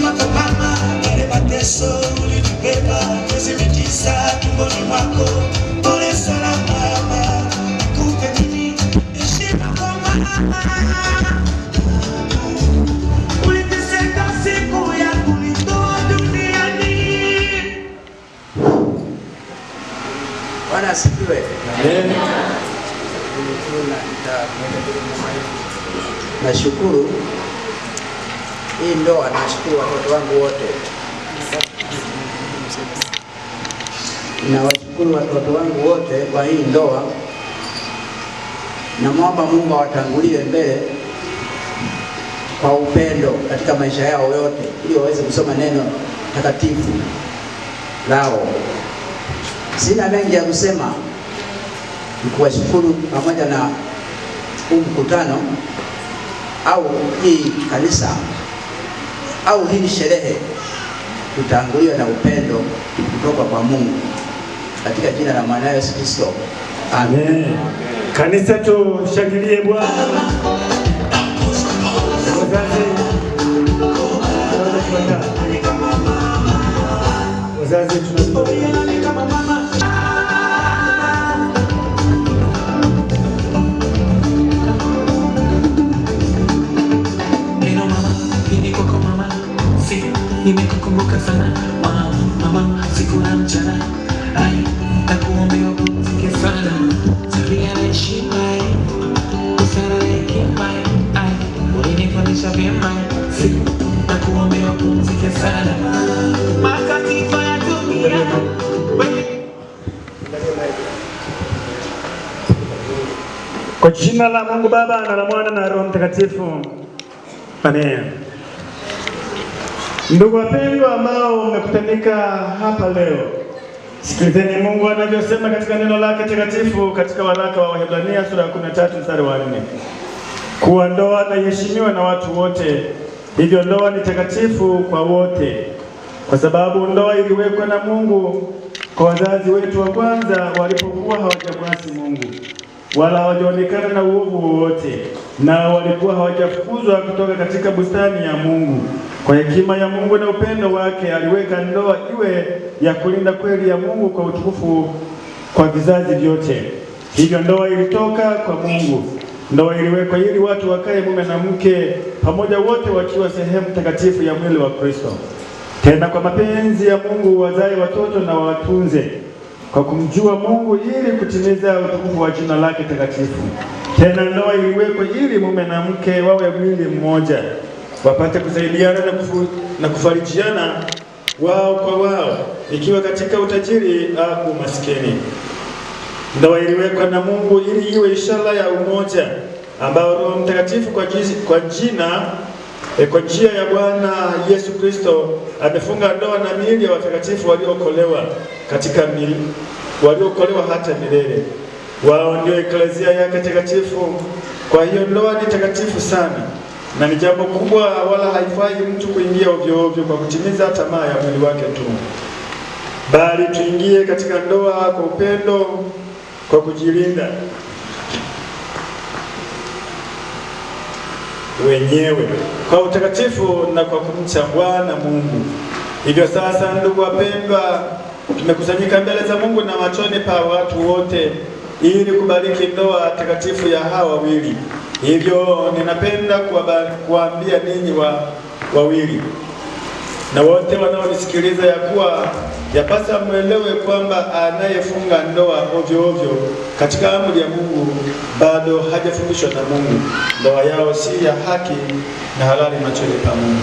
Bwana asifiwe. Amen. Nashukuru hii ndoa, nashukuru watoto wangu wote. Nawashukuru watoto wangu wote kwa hii ndoa. Namwomba Mungu awatangulie mbele kwa upendo katika maisha yao yote, ili waweze kusoma neno takatifu lao. Sina mengi ya kusema, nikuwashukuru pamoja na huu mkutano au hii kanisa au hii sherehe tutanguliwe na upendo kutoka kwa Mungu katika jina la Mwana Yesu Kristo. Amen. Kanisa tushangilie Bwana. Wazazi nimekukumbuka sana mama, siku na mchana, ai nakuombea upumzike sana, tabia na heshima, busara na hekima, ai ulinifundisha vyema, nakuombea upumzike sana, matatizo ya dunia. Kwa jina la Mungu Baba na la Mwana na Roho Mtakatifu. Amen. Ndugu wapendwa ambao mmekutanika hapa leo, sikilizeni Mungu anavyosema katika neno lake takatifu katika waraka wa Waebrania sura ya 13 mstari wa 4. Kuwa ndoa na iheshimiwa na watu wote, hivyo ndoa ni takatifu kwa wote, kwa sababu ndoa iliwekwa na Mungu kwa wazazi wetu wa kwanza walipokuwa hawajamwasi Mungu wala hawajaonekana na uovu wowote, na walikuwa hawajafukuzwa kutoka katika bustani ya Mungu. Kwa hekima ya Mungu na upendo wake aliweka ndoa iwe ya kulinda kweli ya Mungu kwa utukufu kwa vizazi vyote. Hivyo ndoa ilitoka kwa Mungu. Ndoa iliwekwa ili watu wakae mume na mke pamoja, wote wakiwa sehemu takatifu ya mwili wa Kristo. Tena kwa mapenzi ya Mungu wazae watoto na watunze kwa kumjua Mungu ili kutimiza utukufu wa jina lake takatifu. Tena ndoa iliwekwa ili mume na mke wawe mwili mmoja, wapate kusaidiana na kufarijiana wao kwa wao, ikiwa katika utajiri au maskini. Ndoa iliwekwa na Mungu ili iwe ishara ya umoja ambao Roho Mtakatifu kwa njia ya Bwana Yesu Kristo amefunga ndoa na miili ya watakatifu waliokolewa hata milele. Wao ndio eklezia yake takatifu. Kwa hiyo ndoa ni takatifu sana na ni jambo kubwa, wala haifai mtu kuingia ovyo ovyo kwa kutimiza tamaa ya mwili wake tu, bali tuingie katika ndoa kwa upendo, kwa kujilinda wenyewe kwa utakatifu na kwa kumcha Bwana Mungu. Hivyo sasa, ndugu wapendwa, tumekusanyika mbele za Mungu na machoni pa watu wote ili kubariki ndoa takatifu ya hawa wawili, Hivyo ninapenda kuambia ninyi wawili na wote wanaonisikiliza ya kuwa yapasa mwelewe kwamba anayefunga ndoa ovyo ovyo katika amri ya Mungu bado hajafundishwa na Mungu. Ndoa yao si ya haki na halali machoni pa Mungu.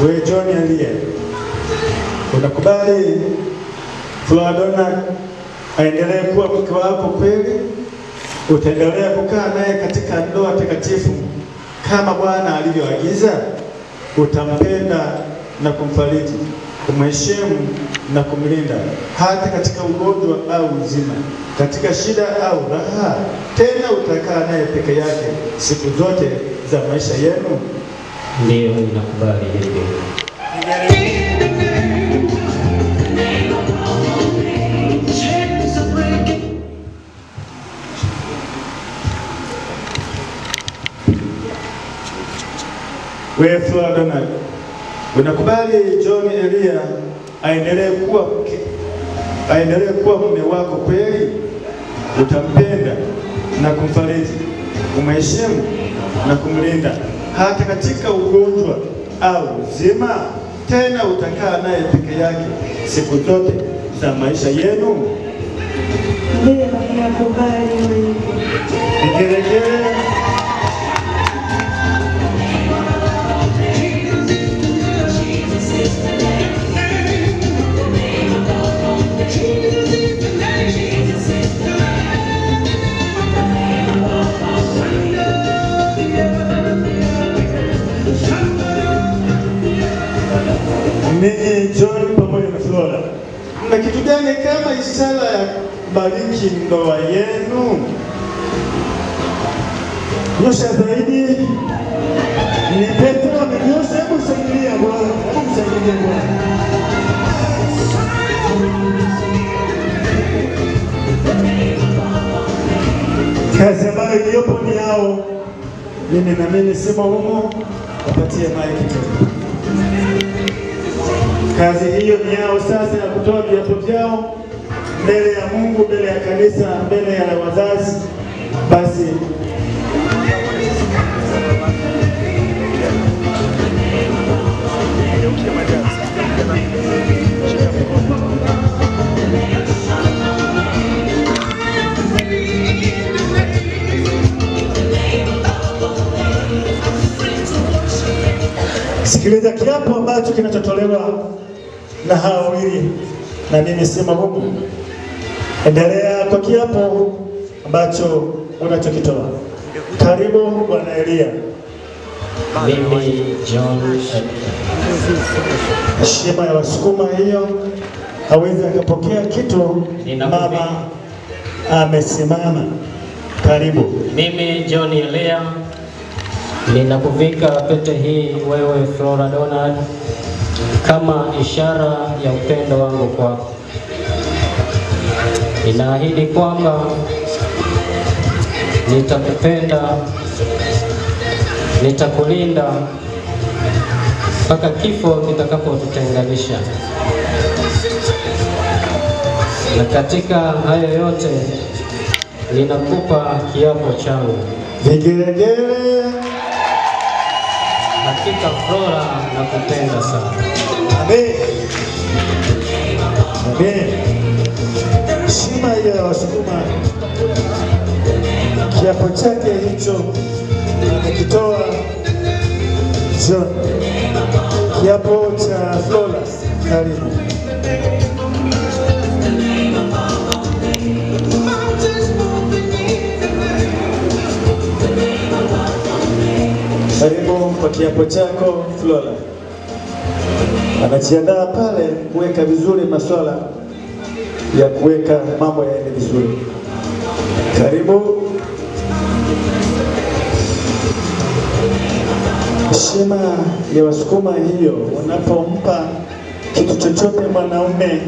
Wewe John Elia, unakubali Flora Donald aendelee kuwa mke wako kweli? Utaendelea kukaa naye katika ndoa takatifu kama Bwana alivyoagiza? Utampenda na kumfariji, kumheshimu na kumlinda hata katika ugonjwa au uzima, katika shida au raha? Tena utakaa naye peke yake siku zote za maisha yenu? Ndio, ninakubali hivyo. Wewe Flora Donald, unakubali John Elia aendelee kuwa mume wako kweli? Utampenda na kumfariji, kumheshimu na kumlinda hata katika ugonjwa au uzima? Tena utakaa naye peke yake siku zote za maisha yenu? Ndiyo, nakubali. Vigelegele. Mimi John pamoja na Flora, mna kitu gani kama ishara ya bariki ndoa yenu? Nyosha zaidi. Ni Petro amenyosha, hebu shangilia Bwana. Hebu shangilia Bwana. Kazi ambayo iliyopo ni yao. Mimi na mimi simo humo, wapatie maiki. Kazi hiyo ni yao sasa ya kutoa viapo vyao mbele ya Mungu, mbele ya kanisa, mbele ya wazazi. Basi sikiliza kiapo ambacho kinachotolewa na hao wawili, na mimi sema Mungu. Endelea kwa kiapo ambacho unachokitoa. Karibu Bwana Elia. Mimi John, heshima ya Wasukuma hiyo, hawezi akapokea kitu. Mama amesimama. Karibu. Mimi John Elia ninakuvika pete hii wewe Flora Donald kama ishara ya upendo wangu kwako. Ninaahidi kwamba nitakupenda, nitakulinda mpaka kifo kitakapotutenganisha. Na katika hayo yote ninakupa kiapo changu. Vigelegele. Hakika Flora, nakupenda sana. Amen. Amen. Heshima ya Wasukuma, kiapo chake hicho amekitoa John. Kiapo cha Flora. Karibu. Karibu. kiapo chako Flora. Anajiandaa pale kuweka vizuri masuala ya kuweka mambo yaende vizuri. Karibu. Heshima ya Wasukuma hiyo, wanapompa kitu chochote mwanaume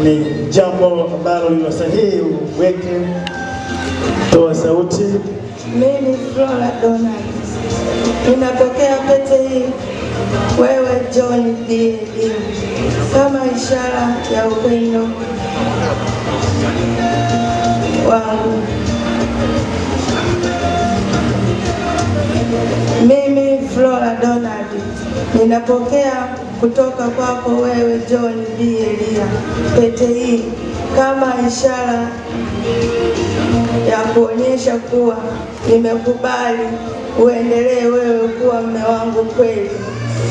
ni jambo ambalo ni sahihi. Weke, toa sauti. Mimi Flora Donald ninapokea pete hii wewe John D. kama ishara ya upendo wangu. Mimi Flora Donald ninapokea kutoka kwako wewe John D. Elia pete hii kama ishara ya kuonyesha kuwa nimekubali uendelee wewe kuwa mume wangu kweli.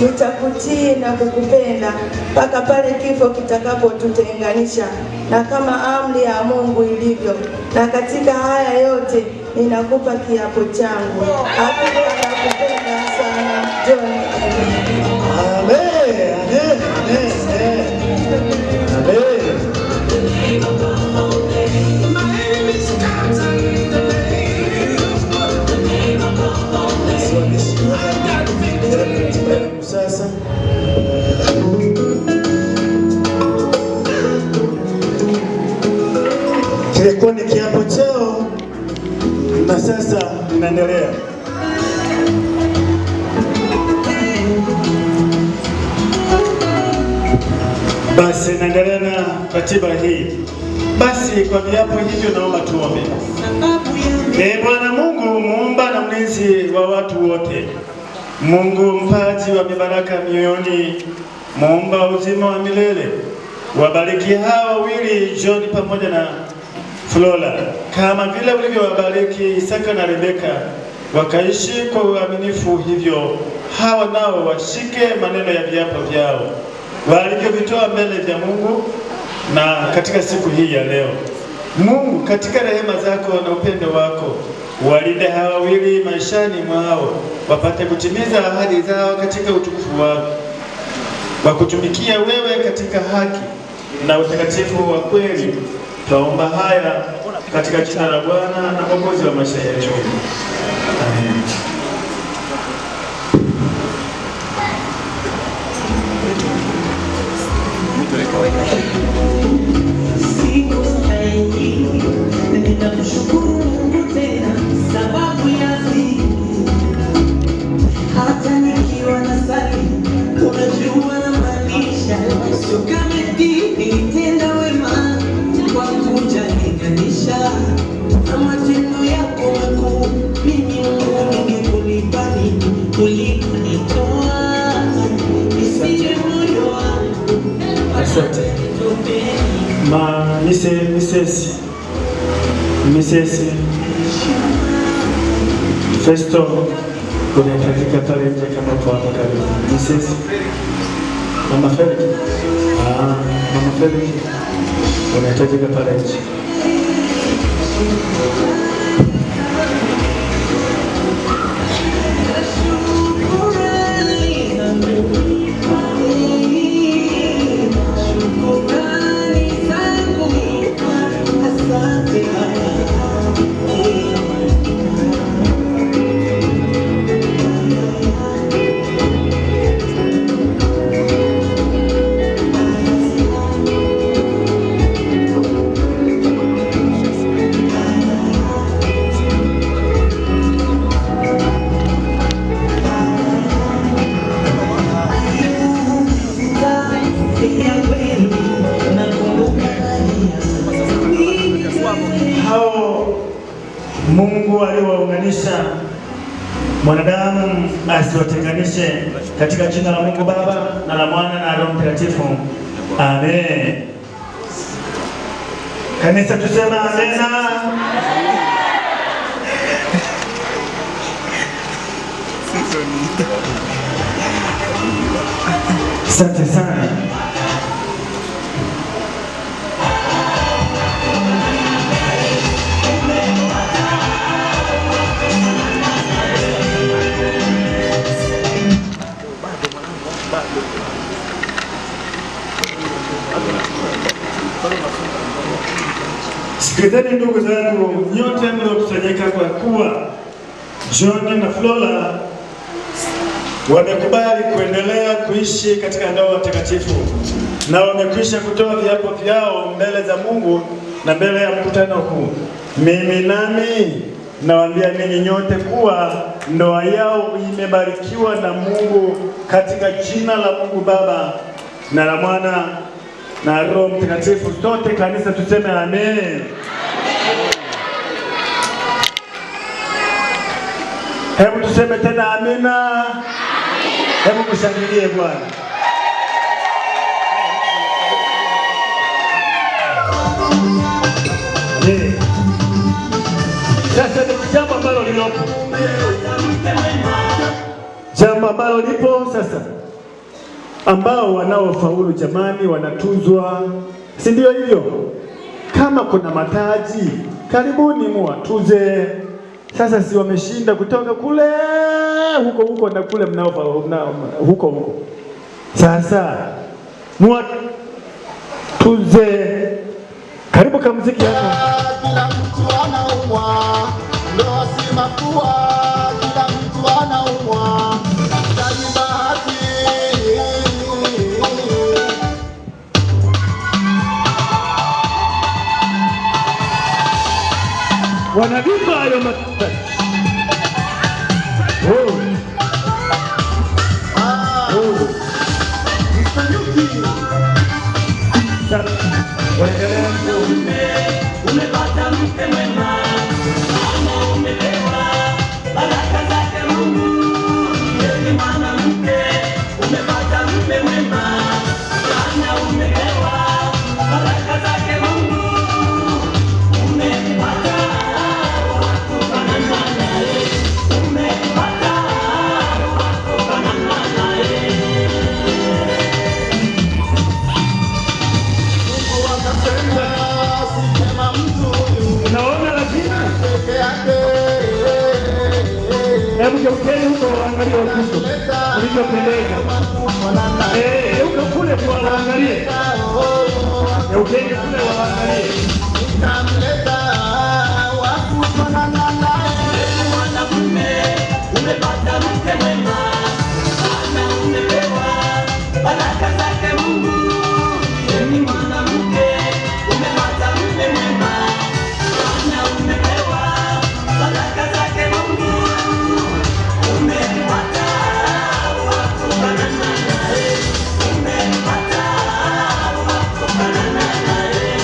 Nitakutii na kukupenda mpaka pale kifo kitakapotutenganisha, na kama amri ya Mungu ilivyo. Na katika haya yote ninakupa kiapo changu. Hakika nakupenda sana John. Amen. Amen. Amen. Amen. Sasa kilikuwa ni kiapo chao na sasa inaendelea. Basi naendelea na ratiba hii. Basi kwa viapo hivyo naomba tuombe. Bwana Mungu muumba na mlinzi wa watu wote, Mungu mpaji wa mibaraka mioyoni, muumba uzima wa milele, wabariki hawa wawili John pamoja na Flora kama vile ulivyowabariki Isaka na Rebeka, wakaishi kwa uaminifu. Hivyo hawa nao washike maneno ya viapo vyao walivyovitoa mbele vya Mungu na katika siku hii ya leo. Mungu, katika rehema zako na upendo wako, walinde hawa wawili maishani mwao, wapate kutimiza ahadi zao katika utukufu wako, wakutumikia wewe katika haki na utakatifu wa kweli. Twaomba haya katika jina la Bwana na Mwokozi wa maisha yetu. Amen. Ninamshukuru Mungu tena sababu ya siku, hata nikiwa na sali, unajua na maanisha, sio kama nilitenda wema kwa kujalinganisha na matendo yako makuu. Mimi Mungu ningekulipa nini uliponitoa, nisije moyo wangu. Asante. Mrs. Festo, unahitajika pale nje kama kwa hapa karibu. Mrs. Mama Felix. Mama Felix, unahitajika pale nje. Mungu aliwaunganisha, mwanadamu asiwatenganishe, katika jina la Mungu Baba na la Mwana na Roho Mtakatifu. Amen. Kanisa tusema amena. Asante sana. Sikilizeni ndugu zangu, nyote mliokusanyika kwa kuwa John na Flora wamekubali kuendelea kuishi katika ndoa takatifu na wamekwisha kutoa viapo vyao mbele za Mungu na mbele ya mkutano huu. Mimi nami nawaambia ninyi nyote kuwa ndoa yao imebarikiwa na Mungu katika jina la Mungu Baba na la Mwana na Roho Mtakatifu. Sote kanisa tuseme amen. Hebu tuseme tena amina. Hebu kushangilie Bwana. Sasa ni jambo ambalo lipo. Jambo ambalo lipo sasa. Ambao wanaofaulu jamani wanatuzwa. Si ndio hivyo? Kama kuna mataji, karibuni muwatuze. Sasa si wameshinda kutoka kule huko na kule huko. Sasa muwatuze. Karibu kwa muziki hapa. Kila mtu anaumwa, ndoa si mafua, kila mtu anaumwa. Wanabimba hayo matata. Umepata mke mwema, ama umelewa, baraka zake Mungu. Yeye mwanamke, umepata mke mwema, ama umelewa, baraka zake Mungu. Umepata wakufanana naye, umepata wakufanana naye. Unaona lakini hebu geukeni huko waangalie Wakristo ulivyopendeza. Geuka kule kwa waangalie. Geukeni kule waangalie. Mwanamume umepata mke mwema, ana umepewa baraka zake Mungu. Yeye mwanamke umepata mke mwema, ana umepewa baraka zake Mungu. Umepata wakufanana naye, umepata wakufanana naye.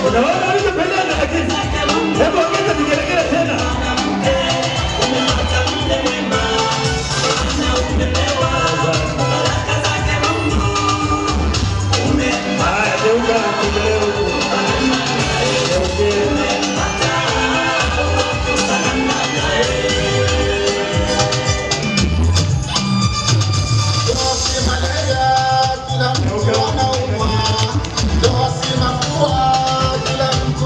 Unaona ulivyopendeza lakini. Hebu ongeza vigelegele tena. Kila mtu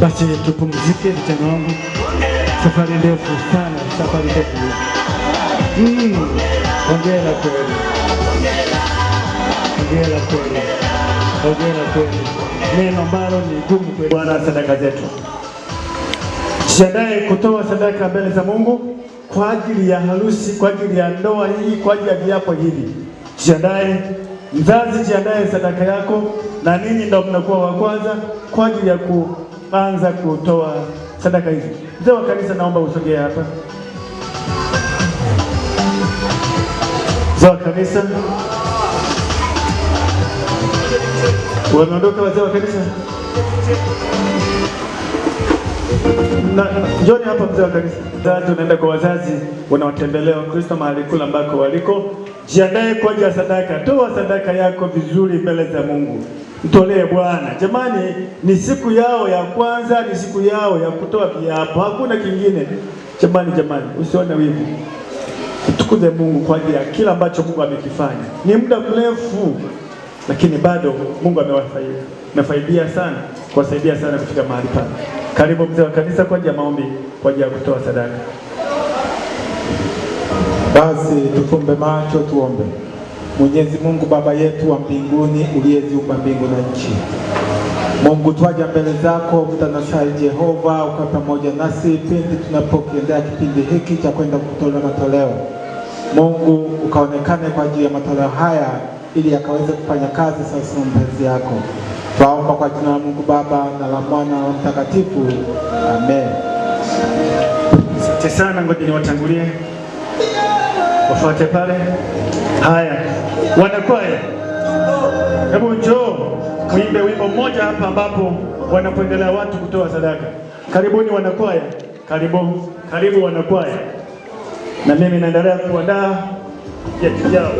Basi tupumzike vijana wangu, safari ndefu sana, safari ndefu. Hongera kweli, hongera kweli, hongera kweli. Neno ambalo ni gumu kweli. Bwana, sadaka zetu, jiandae kutoa sadaka mbele za Mungu kwa ajili ya harusi, kwa ajili ya ndoa hii, kwa ajili ya viapo hivi. Jiandae mzazi, jiandae sadaka yako, na ninyi ndio mnakuwa wa kwanza kwa ajili ya kuanza kutoa sadaka hizi. Mzee wa kanisa, naomba usogee hapa. Mzee wa kanisa, wameondoka wazee wa kanisa. Njoni hapa mzee wa kanisa. Sasa tunaenda kwa wazazi wanaotembelea Wakristo mahali kula ambako waliko. Jiandae kwa ajili ya sadaka. Toa sadaka yako vizuri mbele za Mungu. Mtolee Bwana. Jamani, ni siku yao ya kwanza, ni siku yao ya kutoa viapo. Hakuna kingine. Jamani, usione wivu. Tukuze Mungu kwa ajili ya kila ambacho Mungu amekifanya. Ni muda mrefu, lakini bado Mungu amewafaidia sana, kuwasaidia sana kufika mahali pale. Karibu mzee wa kanisa kwa ajili ya maombi, kwa ajili ya kutoa sadaka. Basi tufumbe macho tuombe. Mwenyezi Mungu Baba yetu wa mbinguni, uliyeziumba mbingu na nchi, Mungu, twaja mbele zako mtanashai Jehova, ukawa pamoja nasi pindi tunapokiendea kipindi hiki cha kwenda kutolea matoleo. Mungu, ukaonekane kwa ajili ya matoleo haya ili yakaweze kufanya kazi sasa na mapenzi yako. Twaomba kwa jina la Mungu Baba na la Mwana na Mtakatifu. Amen. Asante sana, ngoja niwatangulie. Wafuate pale. Haya, wanakwaya, hebu njoo muimbe wimbo mmoja hapa ambapo wanapoendelea watu kutoa sadaka. Karibuni wanakwaya, karibu wanakwaya. Na mimi naendelea kuandaa ya kijao.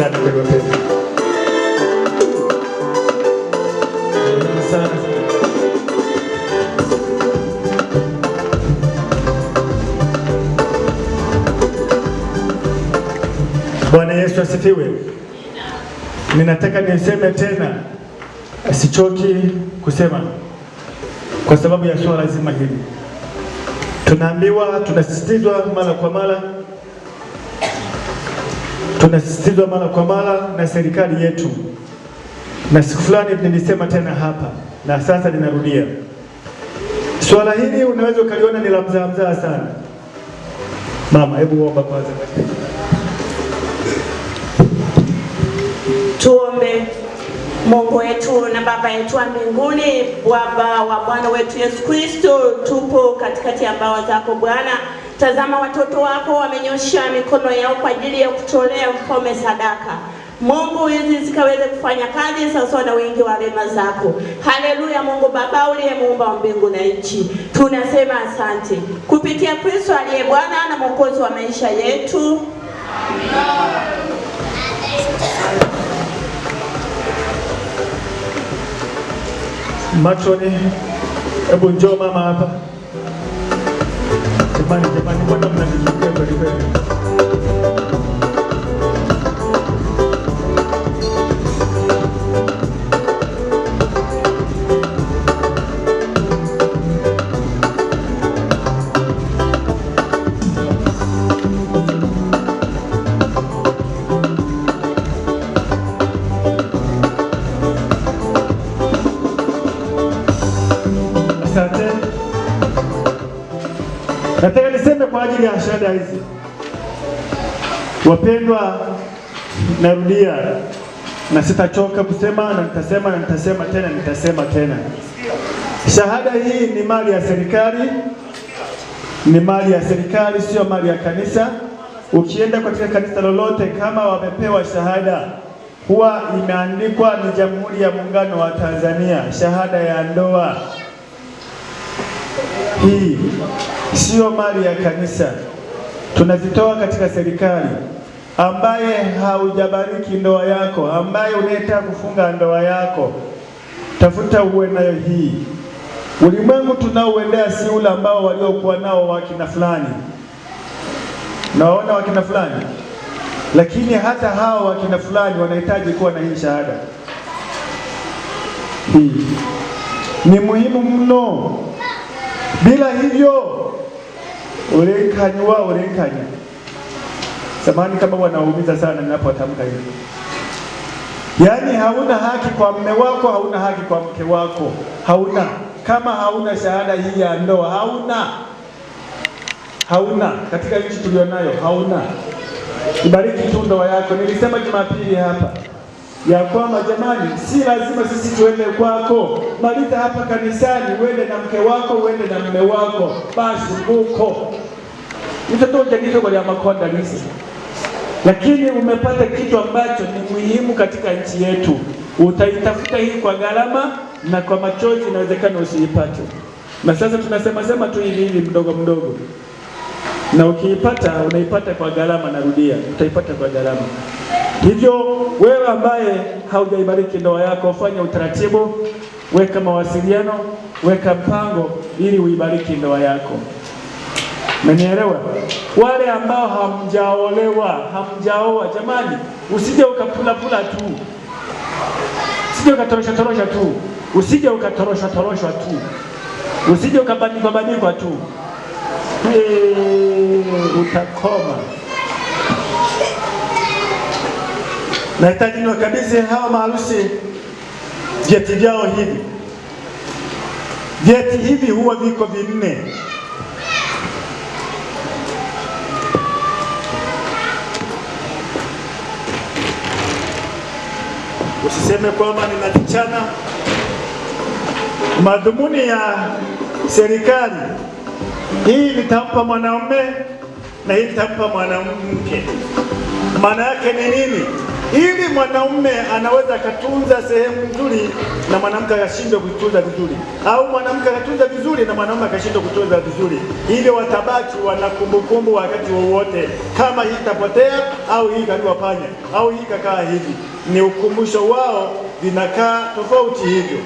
Dada wewe pesa. Sana. Bwana Yesu asifiwe. Ninataka niseme tena, sichoki kusema kwa sababu ya swala zima hili. Tunaambiwa, tunasisitizwa mara kwa mara na serikali yetu, na siku fulani nilisema tena hapa na sasa ninarudia. Swala hili unaweza ukaliona ni la mzaa sana. Mama, hebu omba kwanza. Tuombe. Mungu wetu na Baba yetu wa mbinguni, Baba wa Bwana wetu Yesu Kristo, tupo katikati ya mbawa zako Bwana. Tazama watoto wako wamenyosha mikono yao kwa ajili ya kutolea Mfalme sadaka. Mungu, hizi zikaweze kufanya kazi sawa na wingi wa rehema zako. Haleluya. Mungu Baba uliye muumba wa mbingu na nchi, tunasema asante kupitia Kristo aliye Bwana na Mwokozi wa maisha yetu. Matroni, hebu njoo mama hapa. Jamani, mbona mnanichukia kweli kweli? Nataka niseme kwa ajili ya shahada hizi. Wapendwa, narudia na sitachoka kusema na nitasema tena. Shahada hii ni mali ya serikali. Ni mali ya serikali, sio mali ya kanisa. Ukienda katika kanisa lolote kama wamepewa shahada, huwa imeandikwa ni Jamhuri ya Muungano wa Tanzania, shahada ya ndoa. Hii sio mali ya kanisa, tunazitoa katika serikali. Ambaye haujabariki ndoa yako, ambaye unataka kufunga ndoa yako, tafuta uwe nayo hii. Ulimwengu tunaoendea si ule ambao waliokuwa nao wakina fulani. Naona wakina fulani, lakini hata hao wakina fulani wanahitaji kuwa na hii shahada. Hii ni muhimu mno. Bila hivyo ulenkanya. Samahani kama wanaumiza sana ninapotamka hivi. Yaani hauna haki kwa mume wako, hauna haki kwa mke wako. Hauna. Kama hauna shahada hii ya ndoa, hauna. Katika nchi tulionayo hauna. Ibariki tu ndoa yako. Nilisema Jumapili hapa ya kwamba jamani, si lazima sisi tuende kwako. Maliza hapa kanisani, uende na mke wako, uende na mume wako. Basi huko mtoto jangito kwa makonda nisi. Lakini umepata kitu ambacho ni muhimu katika nchi yetu. Utaitafuta hii kwa gharama na kwa machozi, inawezekana usiipate. Na sasa tunasema tu hivi mdogo. Na ukiipata unaipata kwa gharama. Narudia, utaipata kwa gharama. Hivyo wewe ambaye haujaibariki ndoa yako, fanya utaratibu, weka mawasiliano, weka mpango ili uibariki ndoa yako. Mmenielewa? Wale ambao hamjaoa, jamani, usije ukapula tu. Usije ukatorosha tu. Usije ukatorosha tu. Usije ukabandikwa tu. Utakoma. Nahitaji niwakabidhi hawa maharusi vyeti vyao hivi. Vyeti hivi huwa viko 4. Usiseme kwamba ninakichana. Madhumuni ya serikali hii nitampa mwanaume na hii nitampa mwanamke. Maana yake ni nini? ili mwanaume anaweza akatunza sehemu nzuri na mwanamke akashindwa kutunza vizuri, au mwanamke akatunza vizuri na mwanaume akashindwa kutunza vizuri, ili watabaki wana kumbukumbu wakati wowote, kama hii itapotea au hii kaliwafanya au hii kakaa hivi, ni ukumbusho wao, vinakaa tofauti hivyo.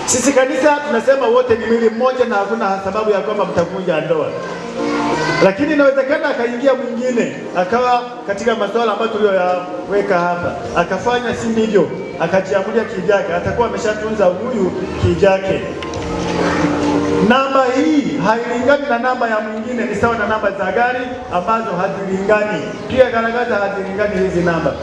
Sisi kanisa tunasema wote ni mwili mmoja na hakuna sababu ya kwamba mtavunja ndoa. Lakini inawezekana akaingia mwingine akawa katika masuala ambayo tuliyoyaweka hapa, akafanya si ndivyo, akajiamulia kijake, atakuwa ameshatunza huyu kijake. Namba hii hailingani na namba ya mwingine, ni sawa na namba za gari ambazo hazilingani. Pia garagaza hazilingani hizi namba.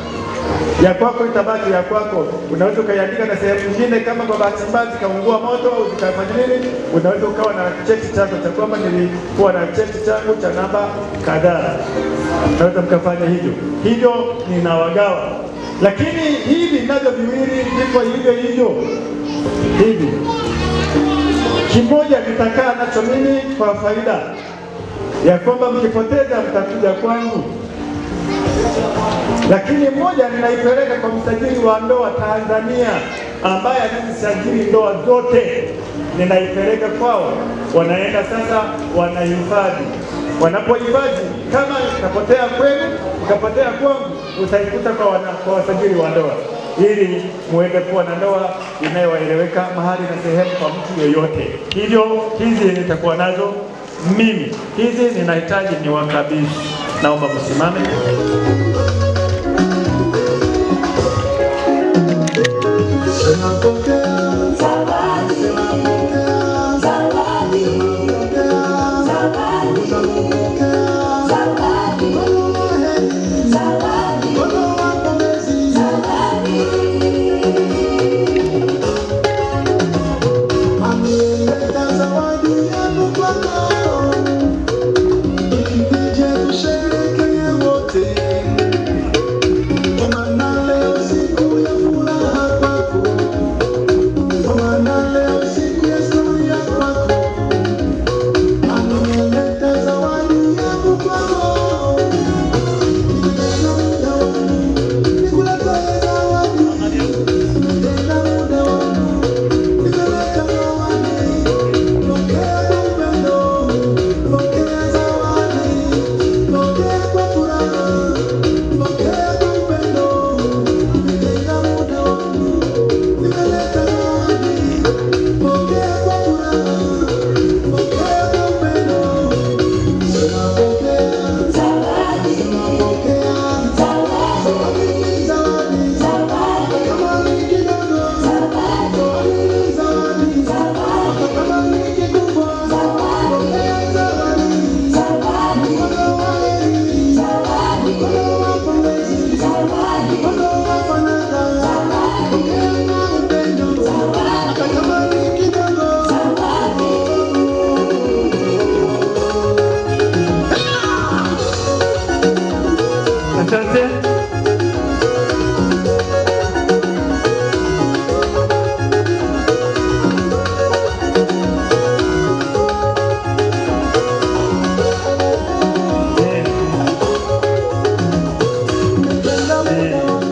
Ya kwako itabaki ya kwako. Unaweza ukaiandika na sehemu nyingine, kama kwa bahati mbaya zikaungua moto au zikafanya nini, unaweza ukawa na cheti chako cha kwamba nilikuwa na cheti changu cha namba kadhaa. Unaweza mkafanya hivyo. Hivyo ninawagawa. Lakini hivi navyo viwili ndivyo hivyo. Hivi kimoja nitakaa nacho mimi kwa faida ya kwamba mkipoteza mtakuja kwangu, lakini mmoja ninaipeleka kwa msajili wa ndoa Tanzania ambaye anasajili ndoa zote, ninaipeleka kwao. Wanaenda sasa wanahifadhi. Wanapohifadhi, kama ikapotea kwenu ikapotea kwangu, utaikuta kwa wasajili wa ndoa, ili muende kuwa na ndoa inayoeleweka mahali na sehemu kwa mtu yoyote. Hivyo hizi nitakuwa nazo mimi, hizi ninahitaji niwakabidhi. Naomba msimame.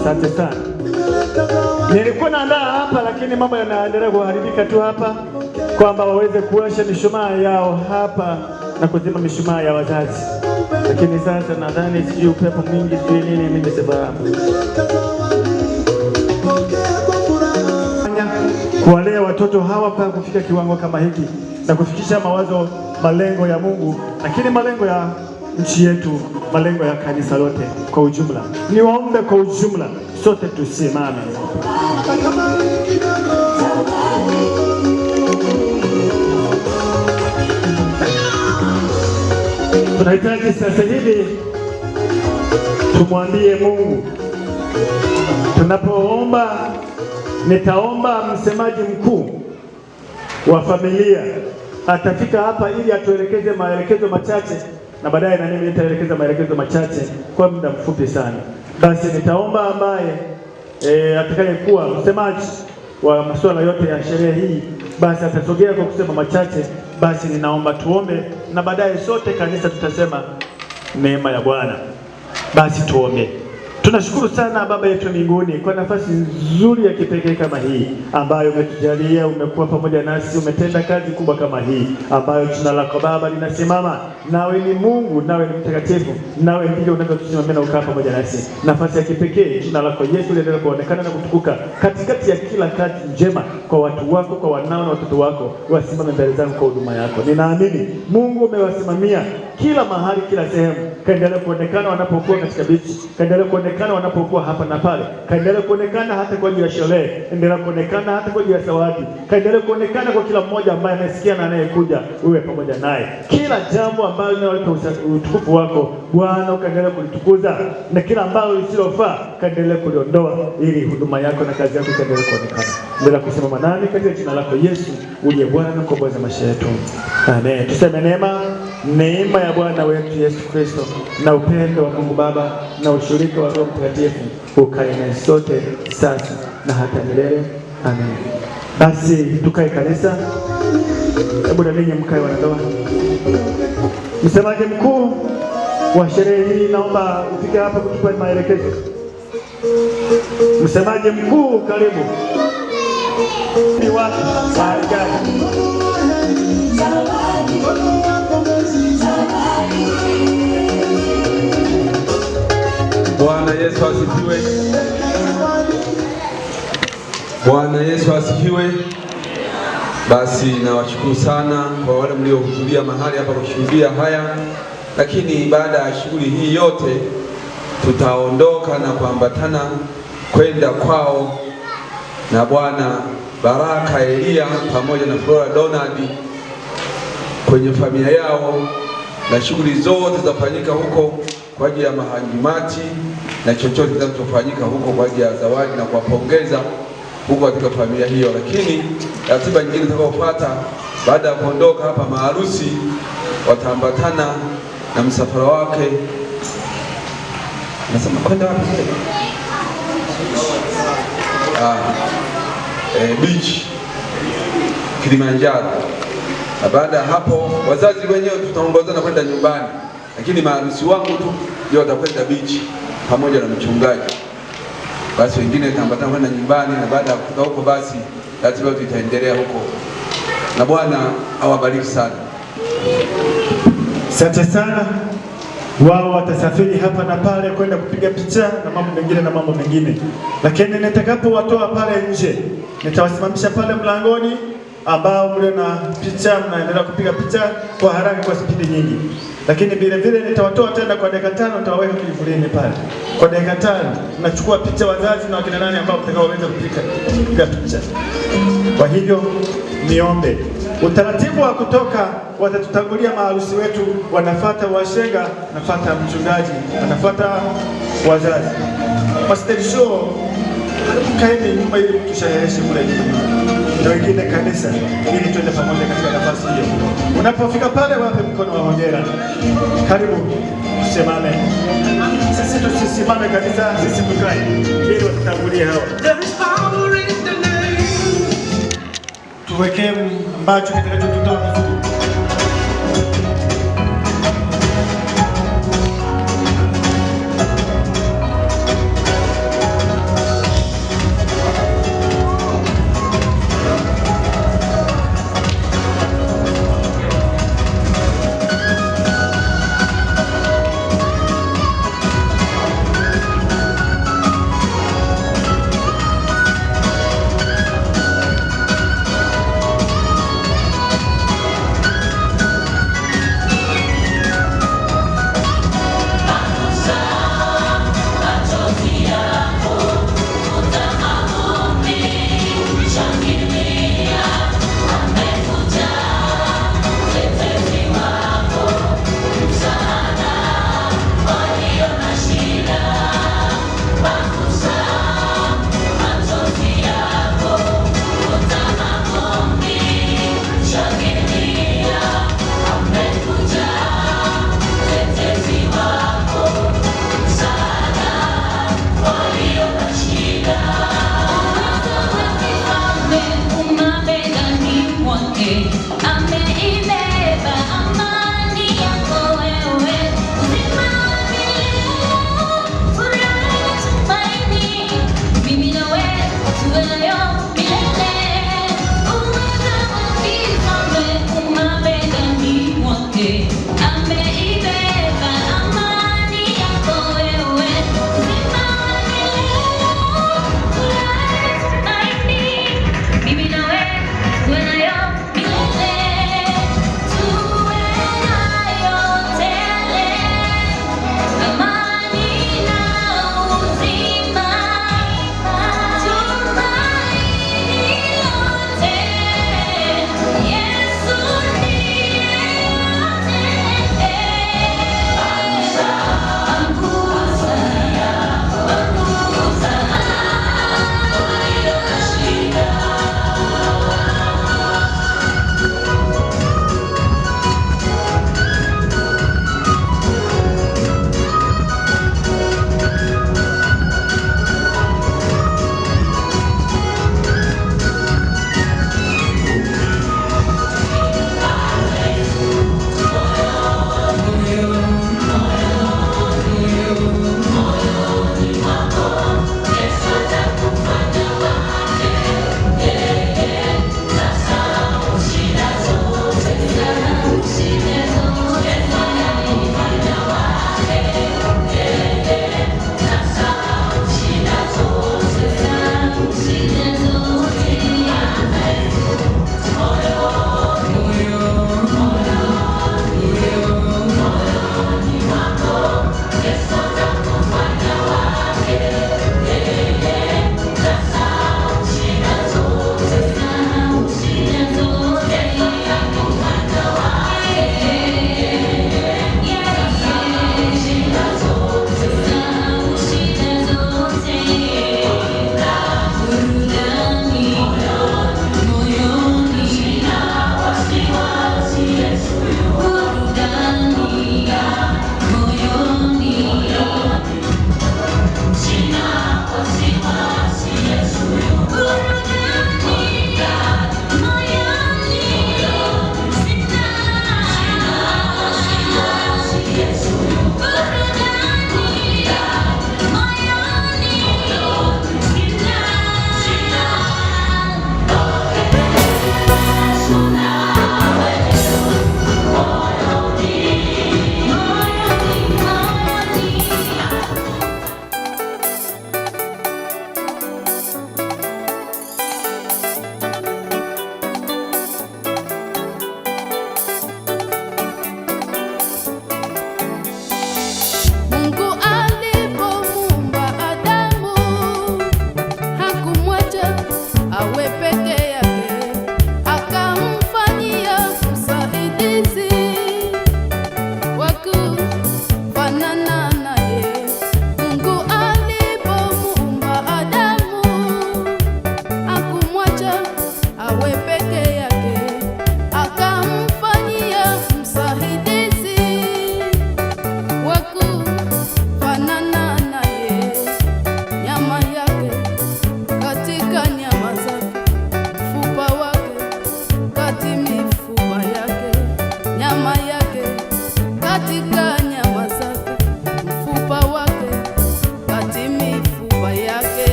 Asante sana. Nilikuwa naandaa hapa, lakini mambo yanaendelea kuharibika tu hapa, kwamba waweze kuwasha mishumaa yao hapa na kuzima mishumaa ya wazazi. Lakini sasa nadhani sijui upepo mwingi sijui nini, mimi sifahamu. Kuwalea watoto hawa mpaka kufika kiwango kama hiki na kufikisha malengo ya Mungu, lakini malengo ya nchi yetu, malengo ya kanisa lote kwa ujumla. Niwaombe kwa ujumla sote tusimame. Tunahitaji sasa hivi tumwambie Mungu. Tunapoomba, nitaomba msemaji mkuu wa familia atafika hapa ili atuelekeze maelekezo machache, na baadaye na mimi nitaelekeza maelekezo machache kwa muda mfupi sana. Basi nitaomba ambaye atakayekuwa msemaji wa masuala yote ya sherehe hii, basi atasogea kwa kusema machache. Basi ninaomba tuombe, na baadaye sote kanisa tutasema neema ya Bwana. Basi tuombe. Tunashukuru sana Baba yetu mbinguni kwa nafasi nzuri ya kipekee kama hii ambayo umetujalia, umekuwa pamoja nasi, umetenda kazi kubwa kama hii ambayo jina lako Baba linasimama. Nawe ni Mungu, nawe ni mtakatifu, nawe ndiye unavyotusimamia na ukaa pamoja nasi. Nafasi ya kipekee jina lako Yesu liendelee kuonekana na kutukuka katikati ya kila kazi njema kwa watu wako, kwa wanao na watoto wako, wasimame mbele zako kwa huduma yako. Ninaamini Mungu umewasimamia kila mahali, kila sehemu. Kaendelee kuonekana wanapokuwa katika bichi, kaendelee kuonekana wanapokuwa hapa na pale, kaendelee kuonekana hata kwa ajili ya sherehe, endelea kuonekana hata kwa ajili ya zawadi, kaendelee kuonekana kwa kila mmoja ambaye anasikia na anayekuja, uwe pamoja naye. Kila jambo ambalo linaleta utukufu wako Bwana ukaendelee kulitukuza, na kila ambalo lisilofaa kaendelee kuliondoa, ili huduma yako na kazi yako kaendelee kuonekana. Endelea kusimama nami katika jina lako Yesu uliye Bwana na mkombozi wa maisha yetu. Amen. Tuseme neema ya Bwana wetu Yesu Kristo na upendo wa Mungu Baba na ushirika wa Roho Mtakatifu ukae na sote sasa na hata milele. Amen. Basi tukae kanisa. Hebu na ninyi mkae wanandoa. Msemaji mkuu wa sherehe hii naomba ufike hapa kutupa maelekezo. Msemaji mkuu, karibu. Ni wapi? Mahali gani? Bwana Yesu asifiwe. Bwana Yesu asifiwe. Basi nawashukuru sana kwa wale mliohudhuria mahali hapa kushuhudia haya, lakini baada ya shughuli hii yote tutaondoka na kuambatana kwenda kwao na Bwana Baraka Elia pamoja na Flora Donald kwenye familia yao, na shughuli zote zitafanyika huko kwa ajili ya mahanjumati na chochote kinachofanyika huko kwa ajili ya zawadi na kuwapongeza huko katika familia hiyo. Lakini ratiba nyingine itakayofuata baada ya kuondoka hapa, maharusi wataambatana na msafara wake. Nasema kwenda wapi? Beach Kilimanjaro. Na baada ya hapo wazazi wenyewe tutaongozana kwenda nyumbani, lakini maharusi wangu tu ndio watakwenda beach pamoja na mchungaji. Basi wengine wataambatana kwenda nyumbani, na baada ya kutoka huko basi ratiba itaendelea huko. Na Bwana awabariki sana. Asante sana. Wao watasafiri hapa na pale kwenda kupiga picha na mambo mengine. Lakini nitakapowatoa pale nje, nitawasimamisha pale mlangoni ambao mlio na picha mnaendelea kupiga picha kwa haraka kwa spidi nyingi. Lakini vile vile nitawatoa tena kwa dakika 5, nitawaweka kivulini pale. Kwa dakika 5 tunachukua picha wazazi na wakina nani ambao mtakaoweza kupiga picha. Kwa hivyo niombe utaratibu wa kutoka, watatutangulia maharusi wetu, wanafuata washenga, wanafuata mchungaji, wanafuata wazazi. Pastor Show kaeni nyuma ili tushereheshe kule ndio wengine kanisa, ili tuende pamoja katika nafasi hiyo. Unapofika pale wape mkono wa hongera. Karibu tusimame. Sisi tusisimame kabisa, sisi tukae ili watutangulie hao. Tuwekee ambacho kitakachotutoa vizuri.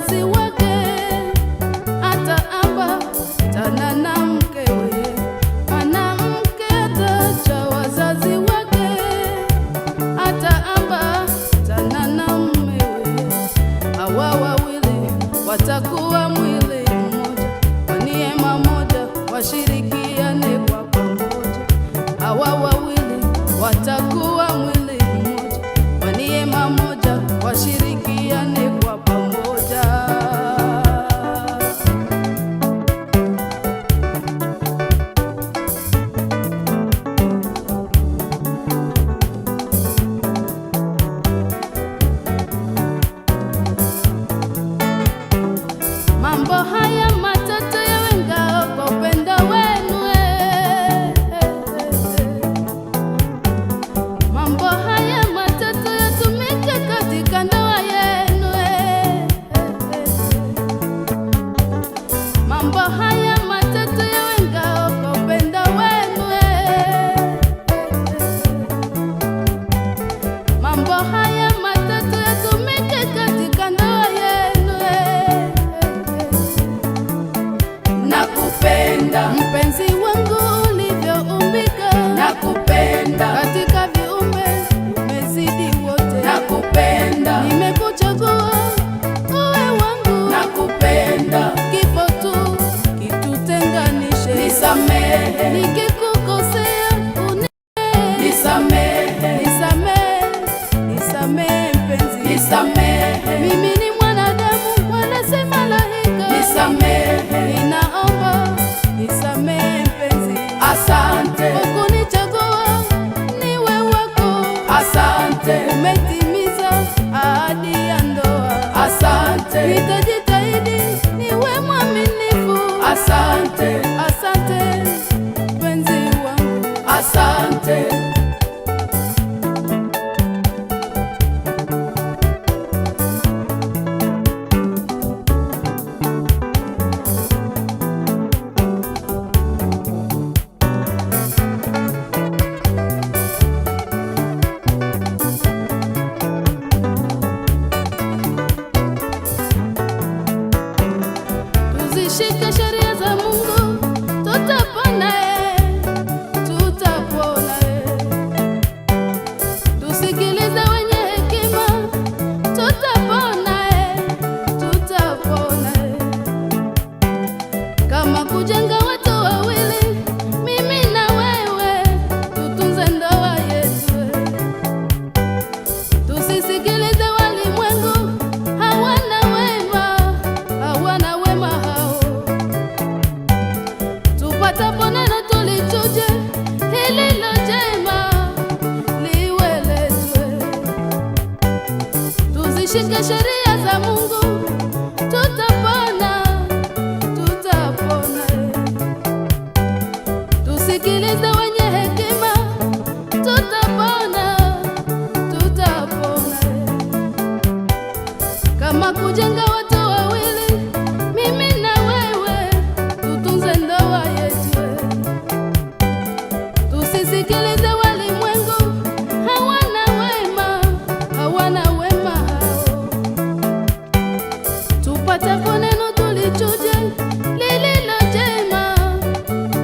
wazazi wake, ataambatana na mkewe. Mwanamke ataacha wazazi wake, ataambatana na mumewe. Hawa wawili watakuwa mwili mmoja, kwa neema moja washirikiane kwa pamoja. Hawa wawili watakuwa mwili mmoja, kwa neema moja washirikiane kwa pamoja. Mambo haya matatu yawe ngao kwa upendo wenu. Mambo haya matatu yatumike katika ndoa yenu. Mambo haya matatu yawe ngao kwa upendo wenu. Mambo haya matatu yatumike katika ndoa yenu. Nakupenda mpenzi wangu ulivyoumbika, nakupenda katika viumbe umezidi wote, nakupenda nimekuchagua uwe wangu, nakupenda kifo tu kitutenganishe, nisamehe nikikukosea, nisamehe, nisamehe, nisamehe mpenzi, nisamehe, mimi ni mwanadamu wala si malaika, nisamehe, ninaomba nisamehe mpenzi. Asante kwa kunichagua niwe wako, asante umetimiza ahadi ya ndoa, asante nitajitahidi niwe mwaminifu, asante, asante mpenzi wangu, asante. Tuzishike sheria za Mungu, tutapona, tutapona. Tusikilize wenye hekima, tutapona, tutapona. Kama kujenga watu wawili, mimi na wewe, tutunze ndoa yetu. Tusisikilize walimwengu, hawana wema, hawana wema hao. Tupatapo neno tulichuje, lililo jema liwe letu. Tuzishike sheria za Mungu, tutapona, tutapona. Tusikilize wenye hekima, tutapona, tutapona. Kama kujenga watu wawili, mimi na wewe, tutunze ndoa yetu. Tusisikilize walimwengu, hawana wema, hawana wema hao. Tupatapo neno tulichuje, lililo jema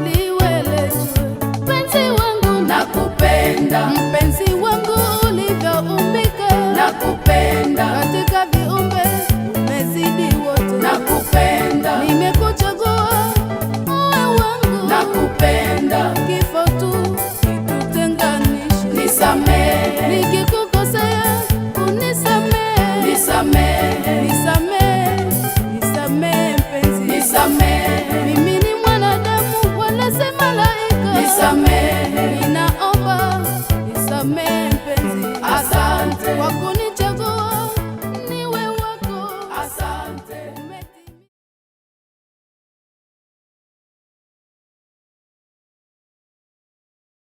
liwe letu. Mpenzi wangu nakupenda, mpenzi wangu ulivyoumbika, nakupenda katika viumbe umezidi wote, nakupenda nimekuchagua uwe wangu, nakupenda kifo tu kitutenganishe, nisamehe